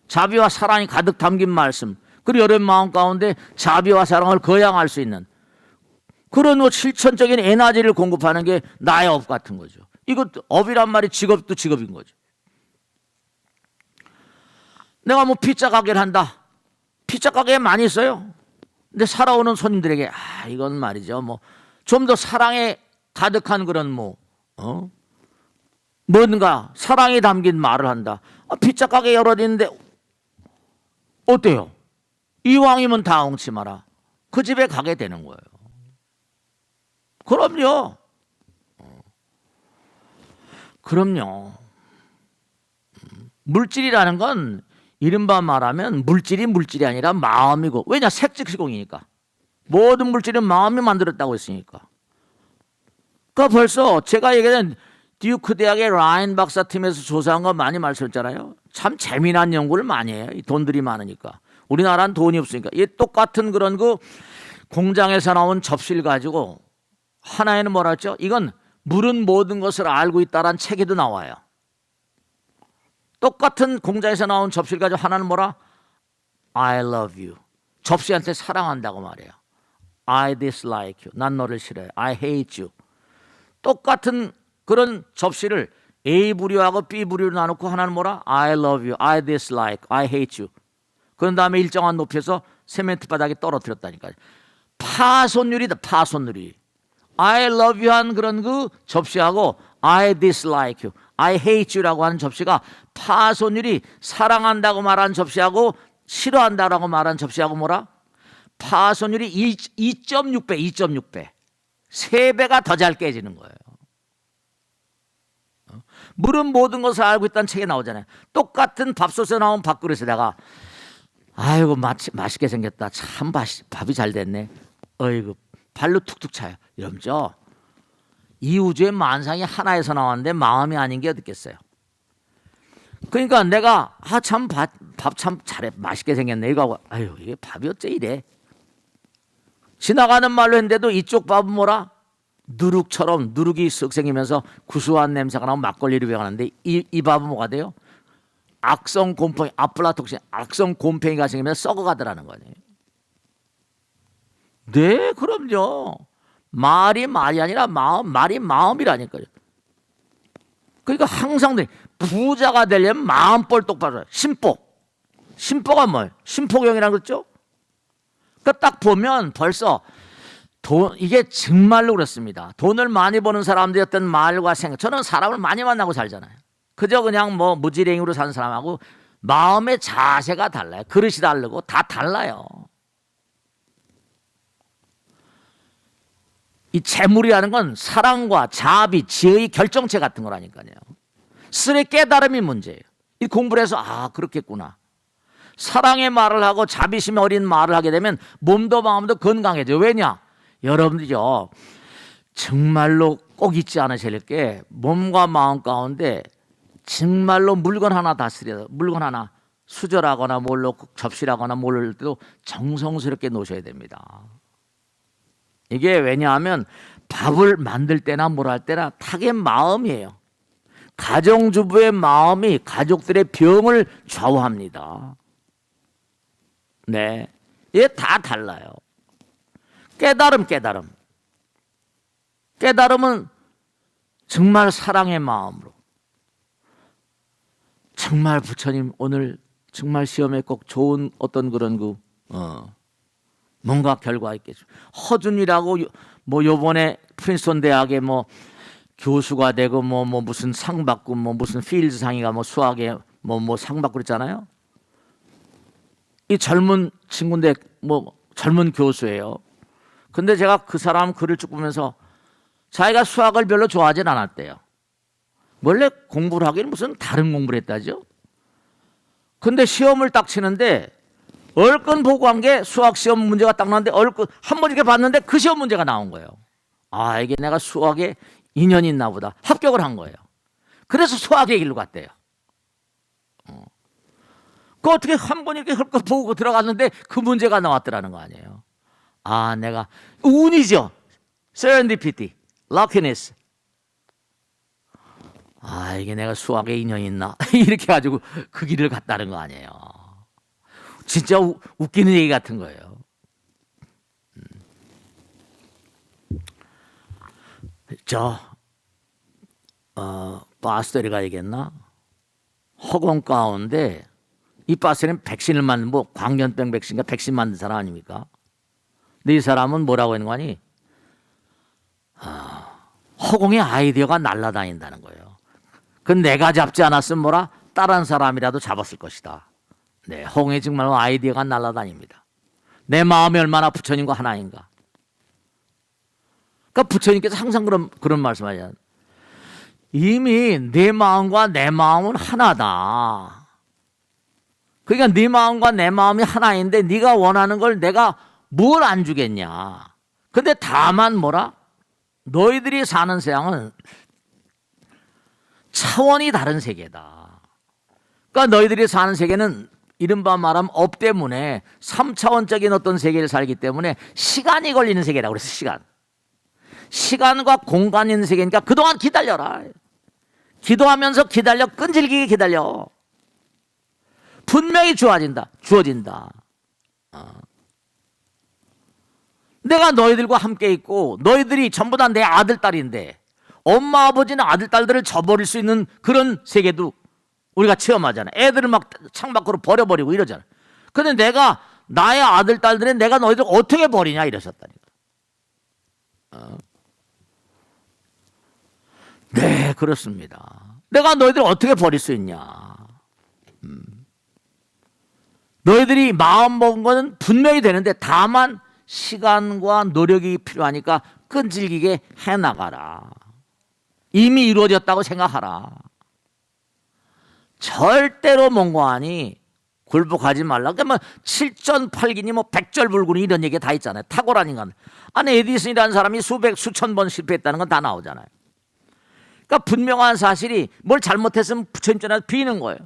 A: 자비와 사랑이 가득 담긴 말씀, 그리고 여러분 마음 가운데 자비와 사랑을 거양할 수 있는 그런 실천적인 에너지를 공급하는 게 나의 업 같은 거죠. 이것도 업이란 말이 직업도 직업인 거죠. 내가 뭐 피자 가게를 한다. 피자 가게에 많이 있어요. 근데 살아오는 손님들에게 이건 말이죠. 뭐 좀 더 사랑에 가득한 그런 뭔가 사랑이 담긴 말을 한다. 피자 가게 여러 대 있는데 어때요? 이왕이면 다 엉치 마라. 그 집에 가게 되는 거예요. 그럼요. 그럼요. 물질이라는 건 이른바 말하면 물질이 아니라 마음이고, 왜냐? 색즉시공이니까. 모든 물질은 마음이 만들었다고 했으니까. 그러니까 벌써 제가 얘기한 듀크 대학의 라인 박사 팀에서 조사한 거 많이 말씀했잖아요. 참 재미난 연구를 많이 해요. 이 돈들이 많으니까. 우리나라는 돈이 없으니까. 이 똑같은 그런 그 공장에서 나온 접시를 가지고 하나에는 뭐라 했죠? 이건 물은 모든 것을 알고 있다라는 책에도 나와요. 똑같은 공장에서 나온 접시를 가지고 하나는 뭐라? I love you. 접시한테 사랑한다고 말해요. I dislike you. 난 너를 싫어해. I hate you. 똑같은 그런 접시를 A 부류하고 B 부류로 나누고 하나는 뭐라? I love you. I dislike. I hate you. 그런 다음에 일정한 높이에서 세멘트 바닥에 떨어뜨렸다니까요. 파손율이다. 파손율이. I love you 한 그런 그 접시하고 I dislike you, I hate you라고 하는 접시가 파손율이 사랑한다고 말하는 접시하고 싫어한다라고 말하는 접시하고 뭐라? 파손율이 2.6배, 2.6배. 3배가 더 잘 깨지는 거예요. 물은 모든 것을 알고 있다는 책에 나오잖아요. 똑같은 밥솥에 나온 밥그릇에다가 아이고 맛있게 생겼다. 참 밥이 잘 됐네. 어이구 발로 툭툭 차요. 이러면서 이 우주의 만상이 하나에서 나왔는데 마음이 아닌 게 어디 있겠어요. 그러니까 내가 참 밥 참 잘해 맛있게 생겼네 이거 하고 아유 이게 밥이 어째 이래. 지나가는 말로 했는데도 이쪽 밥은 뭐라? 누룩처럼 누룩이 쓱 생기면서 구수한 냄새가 나면 막걸리를 배워가는데 이 밥은 뭐가 돼요? 악성 곰팡이, 아플라톡신, 악성 곰팡이가 생기면서 썩어가더라는 거예요. 네, 그럼요. 말이 아니라 말이 마음이라니까요. 그러니까 항상 부자가 되려면 마음볼 똑바로 해요. 심보가 뭐예요? 심포경이라고 그랬죠? 그러니까 딱 보면 벌써 이게 정말로 그렇습니다. 돈을 많이 버는 사람들의 어떤 말과 생각. 저는 사람을 많이 만나고 살잖아요. 그저 그냥 뭐 무지랭이로 사는 사람하고 마음의 자세가 달라요. 그릇이 다르고 다 달라요. 이 재물이라는 건 사랑과 자비, 지혜의 결정체 같은 거라니까요. 스스로의 깨달음이 문제예요. 이 공부를 해서 그렇겠구나. 사랑의 말을 하고 자비심 어린 말을 하게 되면 몸도 마음도 건강해져요. 왜냐? 여러분들이요. 정말로 꼭 잊지 않으실 게 몸과 마음 가운데 정말로 물건 하나 다스려서 물건 하나 수저라거나 뭘로 접시라거나 뭘 때도 정성스럽게 놓으셔야 됩니다. 이게 왜냐하면 밥을 만들 때나 뭘 할 때나 탁의 마음이에요. 가정주부의 마음이 가족들의 병을 좌우합니다. 네, 이게 다 달라요. 깨달음은 정말 사랑의 마음으로 정말 부처님 오늘 정말 시험에 꼭 좋은 어떤 그런 뭔가 결과가 있겠죠. 허준이라고 뭐 요번에 프린스턴 대학에 뭐 교수가 되고 뭐 무슨 상 받고 뭐 무슨 필드 상이가 뭐 수학에 뭐 상 받고 그랬잖아요. 이 젊은 친구인데 뭐 젊은 교수예요. 근데 제가 그 사람 글을 쭉 보면서 자기가 수학을 별로 좋아하진 않았대요. 원래 공부를 하기는 무슨 다른 공부를 했다죠. 근데 시험을 딱 치는데 얼끈 보고 한 게 수학 시험 문제가 딱 나왔는데 얼끈 한 번 이렇게 봤는데 그 시험 문제가 나온 거예요. 아, 이게 내가 수학에 인연이 있나 보다. 합격을 한 거예요. 그래서 수학의 길로 갔대요. 그 어떻게 한 번 이렇게 헐끗 보고 들어갔는데 그 문제가 나왔더라는 거 아니에요. 아, 내가 운이죠. serendipity, luckiness. 아, 이게 내가 수학에 인연이 있나? 이렇게 가지고 그 길을 갔다는 거 아니에요. 진짜 웃기는 얘기 같은 거예요. 파스텔이가 얘기했나? 허공 가운데 이 파스텔은 백신을 만든 뭐 광견병 백신인가 백신 만든 사람 아닙니까? 근데 이 사람은 뭐라고 했는 거니? 허공에 아이디어가 날아다닌다는 거예요. 그 내가 잡지 않았으면 뭐라? 다른 사람이라도 잡았을 것이다. 네, 허공에 정말 아이디어가 날아다닙니다. 내 마음이 얼마나 부처님과 하나인가. 그러니까 부처님께서 항상 그런 말씀하잖아요. 이미 내 마음과 내 마음은 하나다. 그러니까 네 마음과 내 마음이 하나인데 네가 원하는 걸 내가 뭘 안 주겠냐. 근데 다만 뭐라? 너희들이 사는 세상은 차원이 다른 세계다. 그러니까 너희들이 사는 세계는 이른바 말하면 업 때문에 3차원적인 어떤 세계를 살기 때문에 시간이 걸리는 세계라고 그래서 시간. 시간과 공간이 있는 세계니까 그동안 기다려라. 기도하면서 기다려. 끈질기게 기다려. 분명히 주어진다. 내가 너희들과 함께 있고 너희들이 전부 다 내 아들, 딸인데 엄마, 아버지는 아들, 딸들을 저버릴 수 있는 그런 세계도 우리가 체험하잖아요. 애들을 막 창밖으로 버려버리고 이러잖아요. 근데 내가 나의 아들, 딸들은 내가 너희들 어떻게 버리냐 이러셨다니까. 네, 그렇습니다. 내가 너희들 어떻게 버릴 수 있냐. 너희들이 마음 먹은 거는 분명히 되는데 다만 시간과 노력이 필요하니까 끈질기게 해나가라. 이미 이루어졌다고 생각하라. 절대로 몽고하니 굴복하지 말라. 그러면 7전8기니 뭐 백절불군이 이런 얘기 다 있잖아요. 탁월한 인간. 아니 에디슨이라는 사람이 수천 번 실패했다는 건 다 나오잖아요. 그러니까 분명한 사실이 뭘 잘못했으면 부처님 전에 비는 거예요.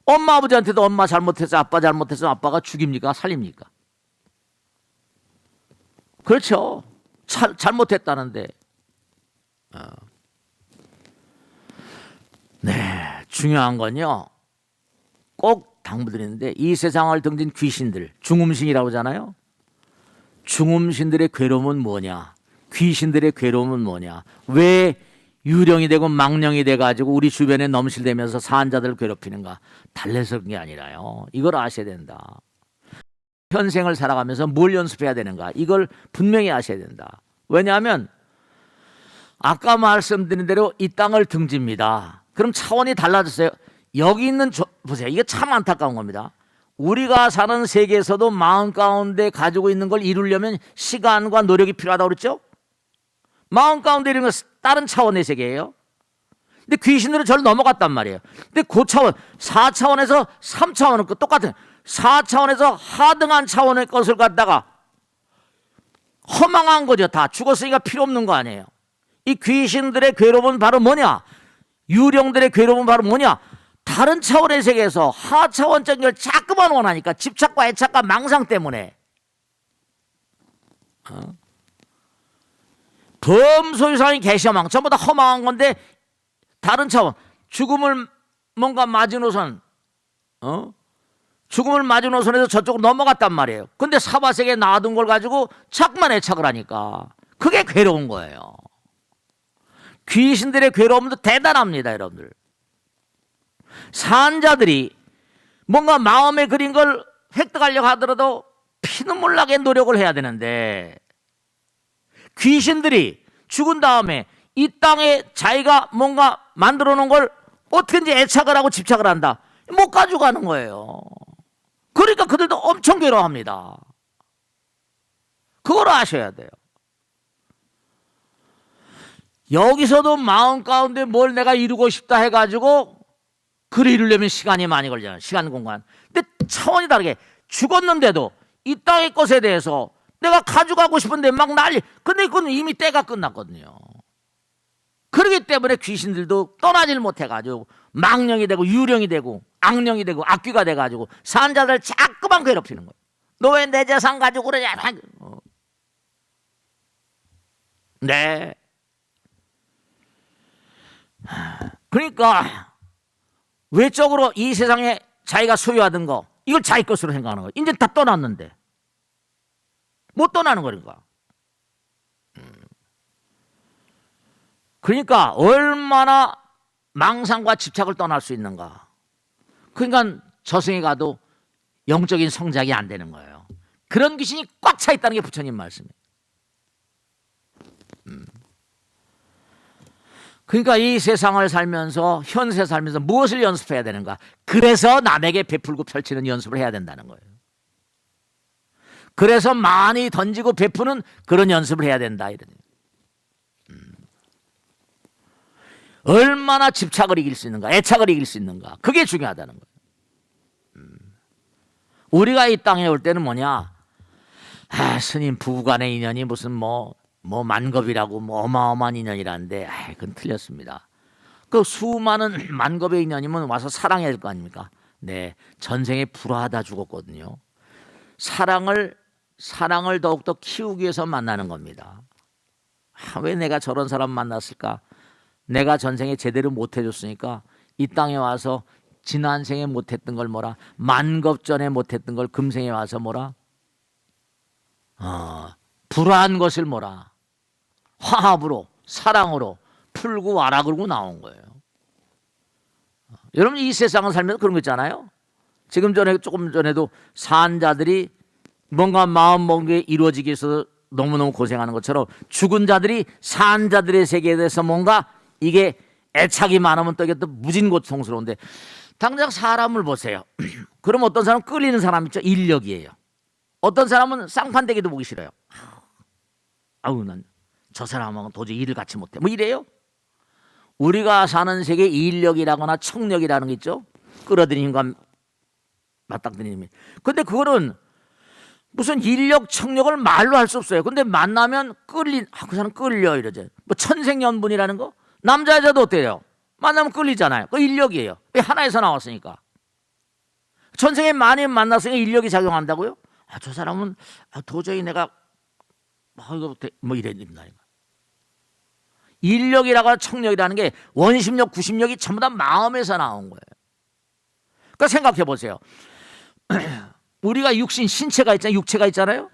A: 엄마 아버지한테도 엄마 잘못했어, 아빠 잘못했어, 아빠가 죽입니까? 살립니까? 그렇죠. 잘못했다는데. 네, 중요한 건요. 꼭 당부드리는데 이 세상을 등진 귀신들, 중음신이라고 하잖아요. 중음신들의 괴로움은 뭐냐? 귀신들의 괴로움은 뭐냐? 왜 유령이 되고 망령이 돼가지고 우리 주변에 넘실대면서 사한자들을 괴롭히는가? 달래서 그런 게 아니라요. 이걸 아셔야 된다. 현생을 살아가면서 뭘 연습해야 되는가? 이걸 분명히 아셔야 된다. 왜냐하면 아까 말씀드린 대로 이 땅을 등집니다. 그럼 차원이 달라졌어요. 여기 있는 보세요. 이게 참 안타까운 겁니다. 우리가 사는 세계에서도 마음 가운데 가지고 있는 걸 이루려면 시간과 노력이 필요하다고 그랬죠? 마음 가운데 이런 건 다른 차원의 세계예요. 근데 귀신들은 저를 넘어갔단 말이에요. 근데 그 차원, 4차원에서 3차원은 똑같은 4차원에서 하등한 차원의 것을 갖다가 허망한 거죠. 다 죽었으니까 필요 없는 거 아니에요. 이 귀신들의 괴로움은 바로 뭐냐? 유령들의 괴로움은 바로 뭐냐? 다른 차원의 세계에서 하차원적인 걸 자꾸만 원하니까 집착과 애착과 망상 때문에 범소유상의 개시망 전부 다 허망한 건데 다른 차원 죽음을 뭔가 마지노선 죽음을 마지노선에서 저쪽으로 넘어갔단 말이에요. 근데 사바세계에 놔둔 걸 가지고 자꾸만 애착을 하니까 그게 괴로운 거예요. 귀신들의 괴로움도 대단합니다, 여러분들. 산자들이 뭔가 마음에 그린 걸 획득하려고 하더라도 피눈물 나게 노력을 해야 되는데 귀신들이 죽은 다음에 이 땅에 자기가 뭔가 만들어 놓은 걸 어떻게든지 애착을 하고 집착을 한다. 못 가져가는 거예요. 그러니까 그들도 엄청 괴로워합니다. 그걸 아셔야 돼요. 여기서도 마음 가운데 뭘 내가 이루고 싶다 해가지고 그를 이루려면 시간이 많이 걸리잖아요. 시간, 공간. 근데 차원이 다르게 죽었는데도 이 땅의 것에 대해서 내가 가져가고 싶은데 막 난리. 근데 그건 이미 때가 끝났거든요. 그렇기 때문에 귀신들도 떠나질 못해가지고 망령이 되고 유령이 되고 악령이 되고 악귀가 돼가지고 산자들 자꾸만 괴롭히는 거예요. 너 왜 내 재산 가지고 그러냐. 네. 그러니까 외적으로 이 세상에 자기가 소유하던 거 이걸 자기 것으로 생각하는 거예요. 이제 다 떠났는데 못 떠나는 거니까. 그러니까 얼마나 망상과 집착을 떠날 수 있는가. 그러니까 저승에 가도 영적인 성장이 안 되는 거예요. 그런 귀신이 꽉 차 있다는 게 부처님 말씀이에요. 그러니까 이 세상을 살면서 현세 살면서 무엇을 연습해야 되는가? 그래서 남에게 베풀고 펼치는 연습을 해야 된다는 거예요. 그래서 많이 던지고 베푸는 그런 연습을 해야 된다. 이런. 얼마나 집착을 이길 수 있는가, 애착을 이길 수 있는가. 그게 중요하다는 거예요. 우리가 이 땅에 올 때는 뭐냐? 스님 부부간의 인연이 무슨 뭐 만겁이라고 뭐 어마어마한 인연이라는데 그건 틀렸습니다. 그 수많은 만겁의 인연이면 와서 사랑해야 될 거 아닙니까? 네, 전생에 불화하다 죽었거든요. 사랑을 더욱더 키우기 위해서 만나는 겁니다. 왜 내가 저런 사람 만났을까? 내가 전생에 제대로 못해줬으니까 이 땅에 와서 지난 생에 못했던 걸 뭐라, 만겁 전에 못했던 걸 금생에 와서 뭐라, 불화한 것을 뭐라 화합으로 사랑으로 풀고 와라 그러고 나온 거예요. 여러분 이 세상을 살면서 그런 거 있잖아요. 조금 전에도 산자들이 뭔가 마음 먹은 게 이루어지기 위해서 너무너무 고생하는 것처럼 죽은 자들이 산자들의 세계에 대해서 뭔가 이게 애착이 많으면 또 이게 또 무진 고통스러운데 당장 사람을 보세요. 그럼 어떤 사람은 끌리는 사람 있죠. 인력이에요. 어떤 사람은 쌍판대기도 보기 싫어요. 아우 난 저 사람하고는 도저히 일을 같이 못해. 뭐 이래요. 우리가 사는 세계 인력이라거나 청력이라는 게 있죠. 끌어들이는 힘과 맞닥뜨리는 힘이. 근데 그거는 무슨 인력, 청력을 말로 할 수 없어요. 근데 만나면 그 사람 끌려 이러죠. 뭐 천생연분이라는 거? 남자 여자도 어때요? 만나면 끌리잖아요. 그 인력이에요. 왜 하나에서 나왔으니까. 전생에 많이 만났으니까 인력이 작용한다고요? 저 사람은 도저히 내가 뭐 이랬습니다. 인력이라거나 청력이라는 게 원심력, 구심력이 전부 다 마음에서 나온 거예요. 그러니까 생각해 보세요. 우리가 육신, 신체가 있잖아요. 육체가 있잖아요.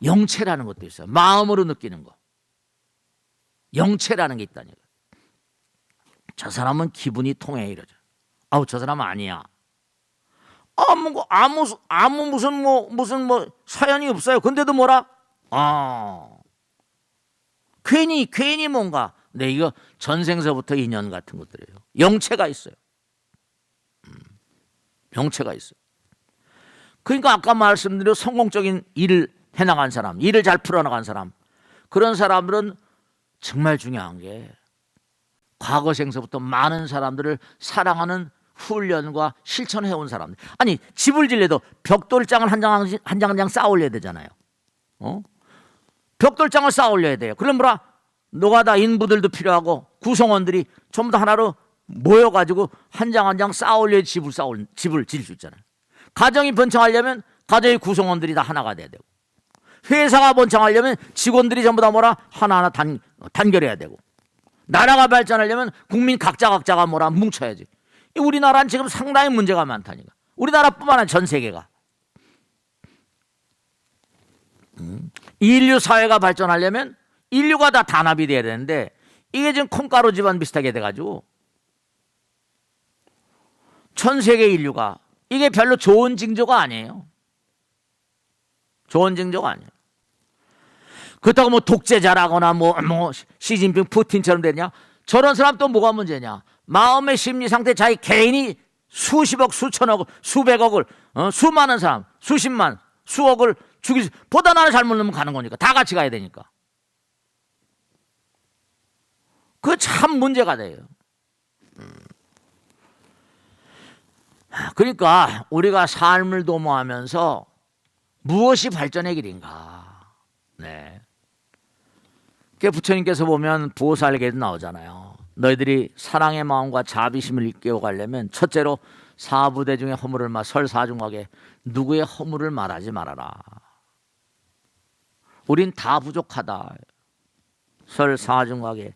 A: 영체라는 것도 있어요. 마음으로 느끼는 거. 영체라는 게 있다니까. 저 사람은 기분이 통해 이러죠. 저 사람은 아니야. 무슨 사연이 없어요. 근데도 뭐라? 괜히 뭔가. 네, 이거 전생서부터 인연 같은 것들이에요. 영체가 있어요. 영체가 있어요. 그러니까 아까 말씀드린 성공적인 일을 해나간 사람, 일을 잘 풀어나간 사람, 그런 사람들은 정말 중요한 게 과거 생서부터 많은 사람들을 사랑하는 훈련과 실천해온 사람들. 아니 집을 질래도 벽돌장을 한 장 쌓아 올려야 되잖아요. 벽돌장을 쌓아 올려야 돼요. 그럼 뭐라? 노가다 인부들도 필요하고 구성원들이 전부 다 하나로 모여가지고 한 장 쌓아 올려야 집을 지을 수 있잖아요. 가정이 번창하려면 가정의 구성원들이 다 하나가 돼야 되고, 회사가 번창하려면 직원들이 전부 다 뭐라 하나하나 단결해야 되고, 나라가 발전하려면 국민 각자가 뭐라 뭉쳐야지. 우리나라는 지금 상당히 문제가 많다니까. 우리나라뿐만 아니라 전 세계가. 인류 사회가 발전하려면 인류가 다 단합이 돼야 되는데 이게 지금 콩가루 집안 비슷하게 돼가지고 전 세계 인류가 이게 별로 좋은 징조가 아니에요. 좋은 징조가 아니에요. 그렇다고 뭐 독재자라거나 뭐 시진핑 푸틴처럼 되냐? 저런 사람 또 뭐가 문제냐? 마음의 심리 상태 자기 개인이 수십억, 수천억, 수백억을 수많은 사람, 수십만, 수억을 죽일 보다 나를 잘못 넣으면 가는 거니까 다 같이 가야 되니까. 그 참 문제가 돼요. 그러니까 우리가 삶을 도모하면서 무엇이 발전의 길인가? 네. 그 부처님께서 보면 보살계도 나오잖아요. 너희들이 사랑의 마음과 자비심을 일깨워가려면 첫째로 사부대중의 허물을 설사중하게 누구의 허물을 말하지 말아라. 우린 다 부족하다. 설사중하게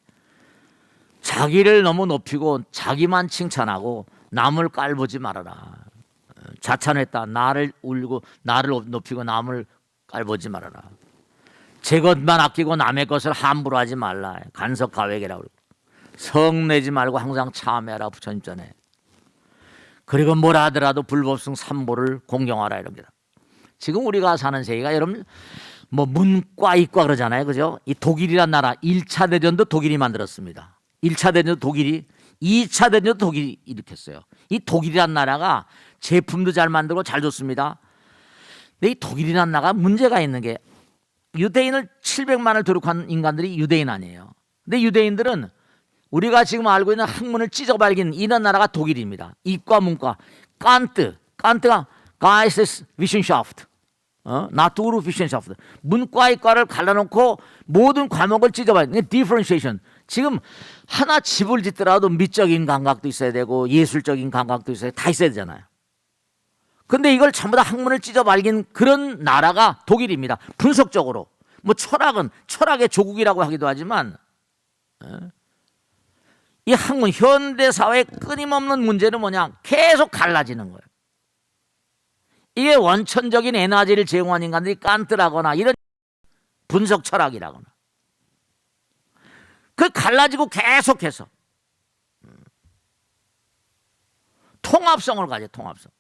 A: 자기를 너무 높이고 자기만 칭찬하고 남을 깔보지 말아라. 자찬했다. 나를 울고 나를 높이고 남을 깔보지 말아라. 제 것만 아끼고 남의 것을 함부로 하지 말라. 간섭가외계라고 그러고. 성내지 말고 항상 참회하라. 부처님 전에. 그리고 뭐라 하더라도 불법승 삼보를 공경하라. 이런 게. 지금 우리가 사는 세계가 여러분 뭐 문과 이과 그러잖아요. 그죠? 이 독일이란 나라 1차 대전도 독일이 만들었습니다. 1차 대전도 독일이 2차 대전도 독일이 일으켰어요. 이 독일이란 나라가 제품도 잘 만들고 잘 좋습니다. 근데 이 독일이란 나라가 문제가 있는 게 유대인을 700만을 도륙한 인간들이 유대인 아니에요. 근데 유대인들은 우리가 지금 알고 있는 학문을 찢어발긴 이런 나라가 독일입니다. 이과 문과 칸트가 Geistes Wissenschaft Naturwissenschaft 문과 이과를 갈라놓고 모든 과목을 찢어발긴 differentiation. 지금 하나 집을 짓더라도 미적인 감각도 있어야 되고 예술적인 감각도 있어야 다 있어야 되잖아요. 근데 이걸 전부 다 학문을 찢어발긴 그런 나라가 독일입니다. 분석적으로. 뭐 철학은 철학의 조국이라고 하기도 하지만 이 학문, 현대사회의 끊임없는 문제는 뭐냐? 계속 갈라지는 거예요. 이게 원천적인 에너지를 제공한 인간들이 칸트라거나 이런 분석 철학이라거나. 그 갈라지고 계속해서 통합성을 가져, 통합성.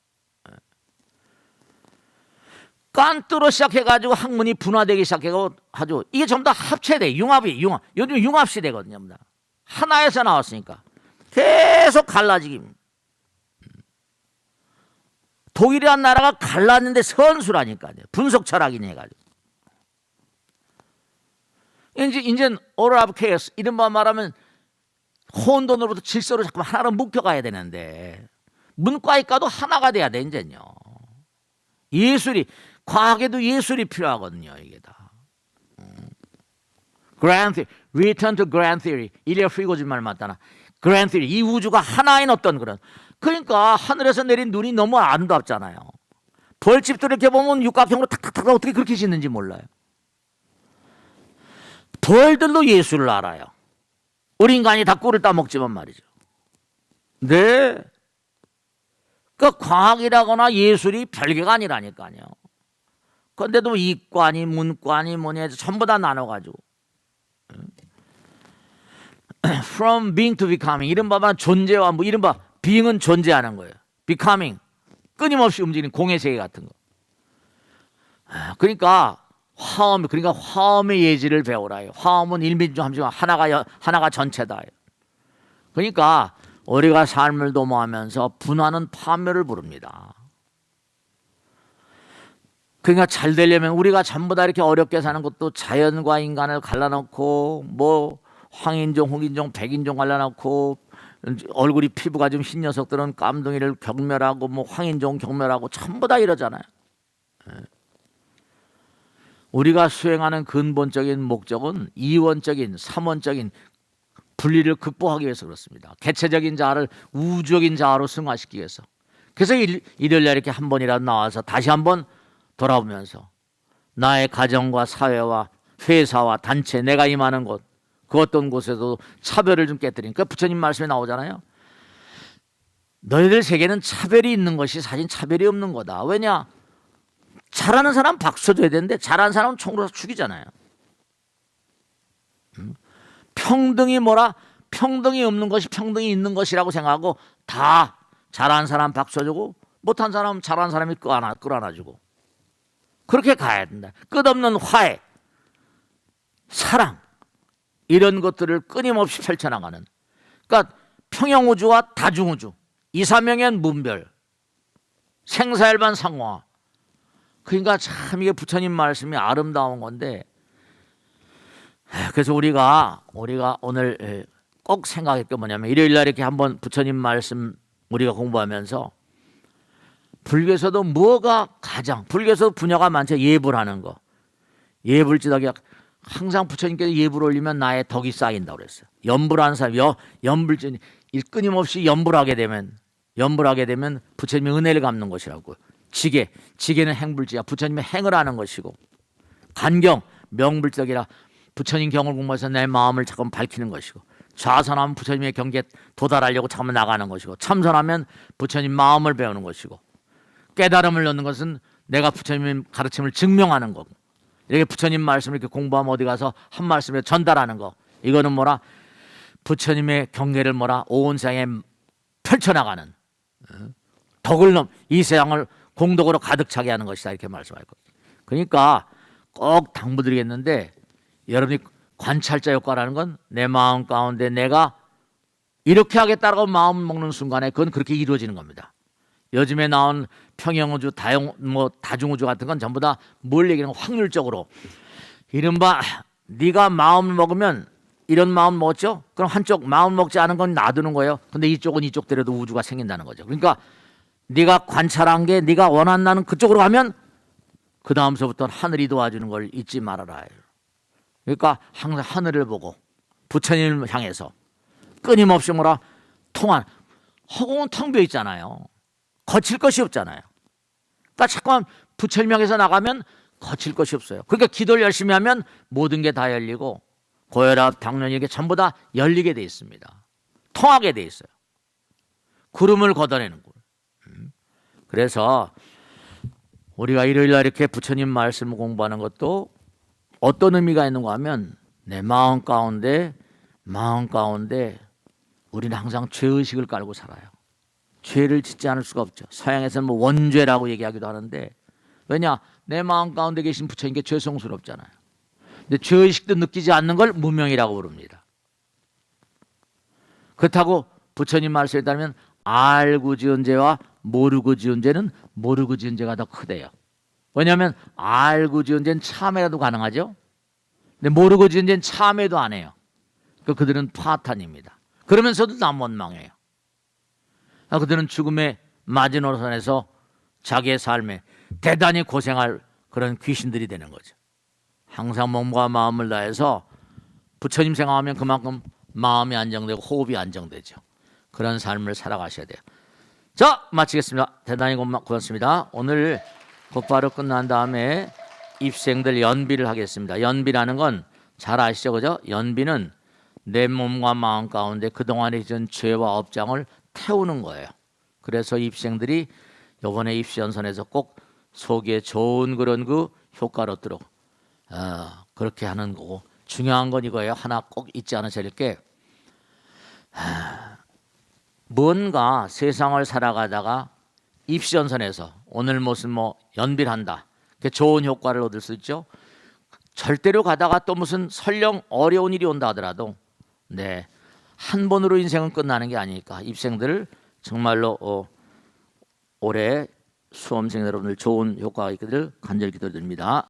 A: 칸트로 시작해가지고 학문이 분화되기 시작해가지고 하죠. 이게 전부 다 합체돼. 융합. 요즘 융합 시대거든요. 하나에서 나왔으니까 계속 갈라지기. 독일이라는 나라가 갈랐는데 선수라니까요. 분석 철학이냐 해가지고. 이제 order of chaos 이른바 말하면 혼돈으로부터 질서로 자꾸 하나로 묶여가야 되는데 문과이과도 하나가 돼야 돼 이제요. 예술이 과학에도 예술이 필요하거든요. 이게 다. Grand theory, return to grand theory. 이래 프리고진 말 맞다나. Grand theory, 이 우주가 하나인 어떤 그런. 그러니까 하늘에서 내린 눈이 너무 아름답잖아요. 벌집도 이렇게 보면 육각형으로 탁탁탁 어떻게 그렇게 짓는지 몰라요. 벌들도 예술을 알아요. 우리 인간이 다 꿀을 따먹지만 말이죠. 네. 그 과학이라거나 예술이 별개가 아니라니까요. 그런데도 이과니 문과니 뭐니 해서 전부 다 나눠가지고 From being to becoming 이른바 존재와 뭐 이른바 being은 존재하는 거예요. becoming 끊임없이 움직이는 공의 세계 같은 거. 그러니까 화엄의 예지를 배우라요. 화엄은 일민중 함수가 하나가 전체다. 그러니까 우리가 삶을 도모하면서 분화는 파멸을 부릅니다. 그러니까 잘 되려면 우리가 전부 다 이렇게 어렵게 사는 것도 자연과 인간을 갈라놓고 뭐 황인종, 홍인종, 백인종 갈라놓고 얼굴이 피부가 좀 흰 녀석들은 깜둥이를 경멸하고 뭐 황인종 경멸하고 전부 다 이러잖아요. 우리가 수행하는 근본적인 목적은 이원적인, 삼원적인 분리를 극복하기 위해서 그렇습니다. 개체적인 자아를 우주적인 자아로 승화시키기 위해서. 그래서 일요일날 이렇게 한 번이라도 나와서 다시 한번 돌아보면서 나의 가정과 사회와 회사와 단체, 내가 임하는 곳, 그 어떤 곳에도 차별을 좀 깨뜨리니까 부처님 말씀에 나오잖아요. 너희들 세계는 차별이 있는 것이 사실 차별이 없는 거다. 왜냐? 잘하는 사람 박수 쳐줘야 되는데 잘하는 사람은 총으로 죽이잖아요. 평등이 뭐라? 평등이 없는 것이 평등이 있는 것이라고 생각하고 다 잘하는 사람 박수 쳐주고 못한 사람 잘하는 사람이 끌어안아주고 그렇게 가야 된다. 끝없는 화해, 사랑 이런 것들을 끊임없이 펼쳐나가는, 그러니까 평형우주와 다중우주, 이사명연 문별, 생사일반 상화. 그러니까 참 이게 부처님 말씀이 아름다운 건데, 그래서 우리가 오늘 꼭 생각할 게 뭐냐면, 일요일 날 이렇게 한번 부처님 말씀 우리가 공부하면서 불교에서도 뭐가 가장, 불교에서 분야가 많죠. 예불하는 거, 예불지덕이 항상 부처님께서 예불 올리면 나의 덕이 쌓인다고 그랬어요. 연불하는 사람, 연불지 끊임없이 연불하게 되면 부처님의 은혜를 갚는 것이라고. 지게는 행불지야, 부처님의 행을 하는 것이고, 간경 명불적이라 부처님 경을 공부해서 내 마음을 잠깐 밝히는 것이고, 좌선하면 부처님의 경계에 도달하려고 잠깐 나가는 것이고, 참선하면 부처님 마음을 배우는 것이고, 깨달음을 얻는 것은 내가 부처님의 가르침을 증명하는 거고, 이렇게 부처님 말씀을 이렇게 공부하면 어디 가서 한 말씀에 전달하는 거, 이거는 뭐라, 부처님의 경계를 뭐라 온 세상에 펼쳐나가는 덕을 이 세상을 공덕으로 가득 차게 하는 것이다, 이렇게 말씀할 거예요. 그러니까 꼭 당부드리겠는데, 여러분이 관찰자 효과라는 건 내 마음 가운데 내가 이렇게 하겠다라고 마음 먹는 순간에 그건 그렇게 이루어지는 겁니다. 요즘에 나온 평형우주, 다중우주 같은 건 전부 다 뭘 얘기하는 건 확률적으로, 이른바 네가 마음을 먹으면, 이런 마음 먹었죠? 그럼 한쪽 마음 먹지 않은 건 놔두는 거예요. 근데 이쪽은 이쪽대로도 우주가 생긴다는 거죠. 그러니까 네가 관찰한 게 네가 원한다는 그쪽으로 가면 그 다음서부터는 하늘이 도와주는 걸 잊지 말아라. 그러니까 항상 하늘을 보고 부처님을 향해서 끊임없이 뭐라 통한, 허공은 텅 비어 있잖아요. 거칠 것이 없잖아요. 그러니까 자꾸만 부처님 향해서 나가면 거칠 것이 없어요. 그러니까 기도를 열심히 하면 모든 게 다 열리고, 고혈압, 당뇨 이게 전부 다 열리게 돼 있습니다. 통하게 돼 있어요. 구름을 걷어내는 걸. 그래서 우리가 일요일 날 이렇게 부처님 말씀을 공부하는 것도 어떤 의미가 있는가 하면, 내 마음 가운데 우리는 항상 죄의식을 깔고 살아요. 죄를 짓지 않을 수가 없죠. 서양에서는 뭐 원죄라고 얘기하기도 하는데, 왜냐, 내 마음 가운데 계신 부처님께 죄송스럽잖아요. 근데 죄의식도 느끼지 않는 걸 무명이라고 부릅니다. 그렇다고 부처님 말씀에 따르면 알고 지은 죄와 모르고 지은 죄는 모르고 지은 죄가 더 크대요. 왜냐하면 알고 지은 죄는 참회라도 가능하죠. 근데 모르고 지은 죄는 참회도 안 해요. 그러니까 그들은 파탄입니다. 그러면서도 남 원망해요. 그들은 죽음의 마지노선에서 자기의 삶에 대단히 고생할 그런 귀신들이 되는 거죠. 항상 몸과 마음을 다해서 부처님 생각하면 그만큼 마음이 안정되고 호흡이 안정되죠. 그런 삶을 살아가셔야 돼요. 자, 마치겠습니다. 대단히 고맙습니다. 오늘 곧바로 끝난 다음에 입생들 연비를 하겠습니다. 연비라는 건 잘 아시죠, 그죠? 연비는 내 몸과 마음 가운데 그동안에 지은 죄와 업장을 태우는 거예요. 그래서 입생들이 이번에 입시연선에서 꼭 속에 좋은 그런 그 효과를 얻도록 그렇게 하는 거고, 중요한 건 이거예요. 하나 꼭 잊지 않으셔야 될 게, 뭔가 세상을 살아가다가 입시연선에서 오늘 무슨 뭐 연비를 한다, 좋은 효과를 얻을 수 있죠. 절대로 가다가 또 무슨 설령 어려운 일이 온다 하더라도 한 번으로 인생은 끝나는 게 아니니까 입생들을 정말로 올해 수험생 여러분들 좋은 효과가 있기를 간절히 기도드립니다.